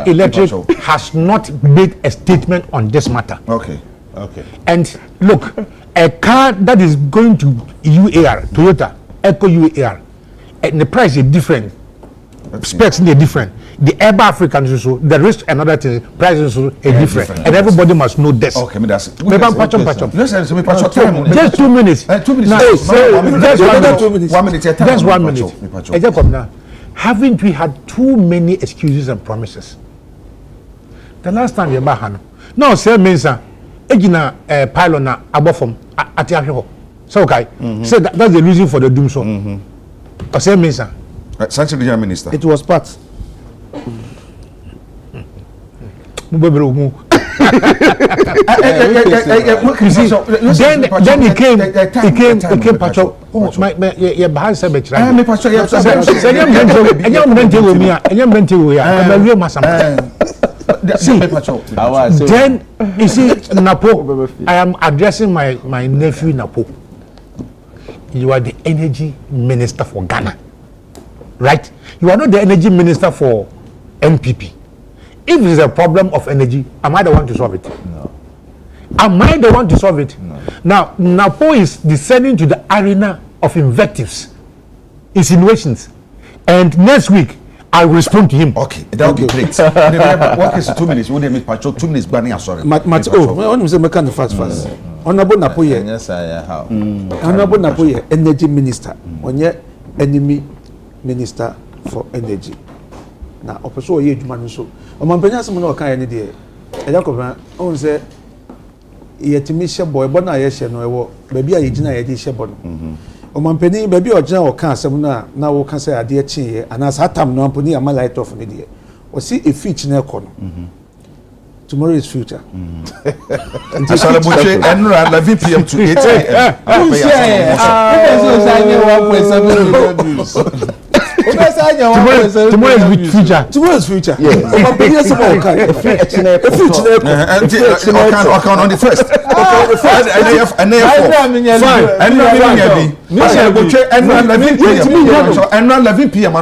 Electric has not made a statement on this matter. Okay. And look, a car that is going to UAR, Toyota, Eco UAR, and the price is different. Specs are different. The Eba African is also, the risk and other things, prices are different. And everybody must know this. Okay, that's it. Just 2 minutes. 2 minutes. Just 1 minute. Haven't we had too many excuses and promises? The last time you were now, say Mensa, Egina pylon na abofom at Yahoo. So, okay, so that's the reason for the doom so. Or say Mensa, Sanctuary Minister. it was part. Then he came Pacho. Oh, my behind said betra. Me Pacho, then you see Napo, I am addressing my nephew Napo. You are the energy minister for Ghana, right? You are not the energy minister for MPP. If there is a problem of energy, am I the one to solve it? No. Am I the one to solve it? No. Now, Napo is descending to the arena of invectives, insinuations, and next week I will respond to him. Okay, that would be great. What is 2 minutes? Would they make Pacho 2 minutes? Banning, sorry. When you say make the fast. Honorable Napo here. Yes, I how. Honorable Napo here, energy minister. Onye enemy minister for energy. Na opeso ye adwuma no so. Omampanya asem na okan ye ne de. Eja kobra on say yetimi hye boy bo na ye hye no ewo ba bia ye gina ye de hye bo no. Omampani ba bia ogina okan asem na wo kan say ade chi ye anasa atam no ampani ama light off ne de. O si e fitch na ekọ no. Tomorrow is future. Asala Buche, and 11 p.m. to 8 a.m. Tomorrow is future. Tomorrow is future. Yes. On the first. And 11 p.m.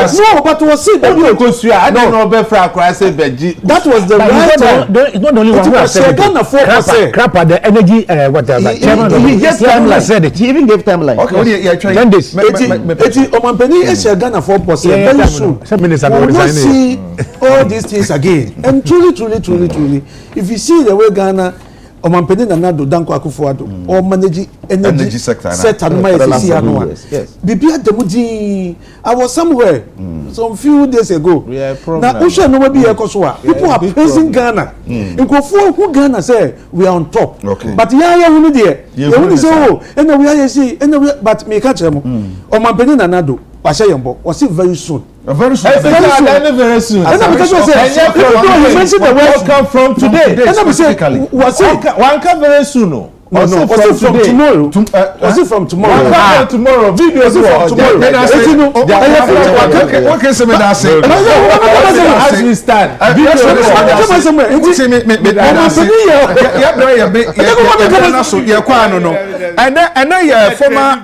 No, but was see that you go to I don't know about that was the right time. It's not only one who has said crap at the energy whatever. He gave timeline. Said it. He even gave timeline. Okay, yeah, 10 days. Omampani is Ghana for very soon. We will see all these things again. And truly, if you see the way Ghana Omampani na nado danko akufo-addo or manage energy sector no my see ano bibia demudi I was somewhere some few days ago na usha no be ekoso a people are praising Ghana nkofo who Ghana say we are on top but ya hunu de ya hunu say oh and we are see and but me catch them Omampani na nado Pasha Yambo was it very soon. Very soon. Very soon. And because you mentioned the word come from today. And I say was it one come very soon? No. Was it from tomorrow? Was it from tomorrow? Tomorrow. Video from tomorrow. What can somebody say? As we stand. And then former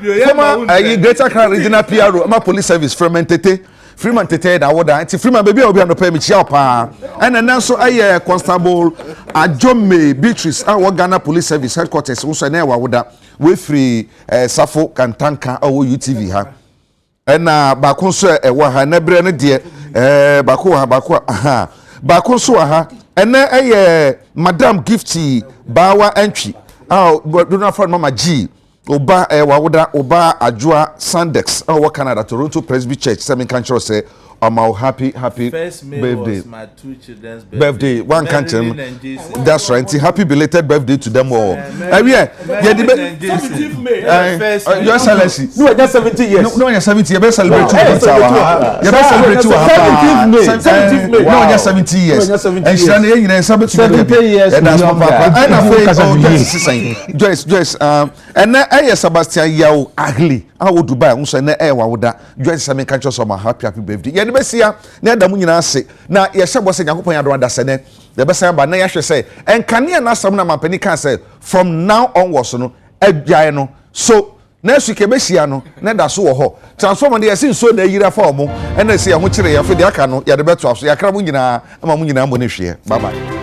Greater Accra Regional PRO, police service from Ntete. Freeman Tete da woda anti Freeman baby obi anopa mi chia pa and then so aye constable Ajome Beatrice our Ghana Police Service headquarters so na wa woda we free Safo Kantanka o UTV ha and ba kon so e wa ha na bre ne de ba ko aha ba kon so ha and aye Madam Gifty Bawa Entry do not for Mama G Oba wawoda Oba Ajua Sandex Canada Toronto Presby Church seven country say happy first birthday was my two children's birthday one country that's right happy belated birthday to them all May your excellency no just 70 years no you're 70 you better celebrate 2 months you better celebrate 17th May no you're 70 years and Shana you 70 years and that's papa and Joyce and na Sebastian Yao Agli awo Dubai unso na wawoda Joyce Samin country so happy birthday ye ne besia na adamu nyina se na ye hyebo se Yakopon ya do adasene ye besia ba na ye hwe se enkane na asam na mampani kan se from now onwards no adwae no so na suke besia no na da so wo ho transform na ye sin so na yira fa omo na se ye ho kire ye fe de aka no ye de beto aso yakra mu nyina ama mu nyina mo ne hwe bye bye.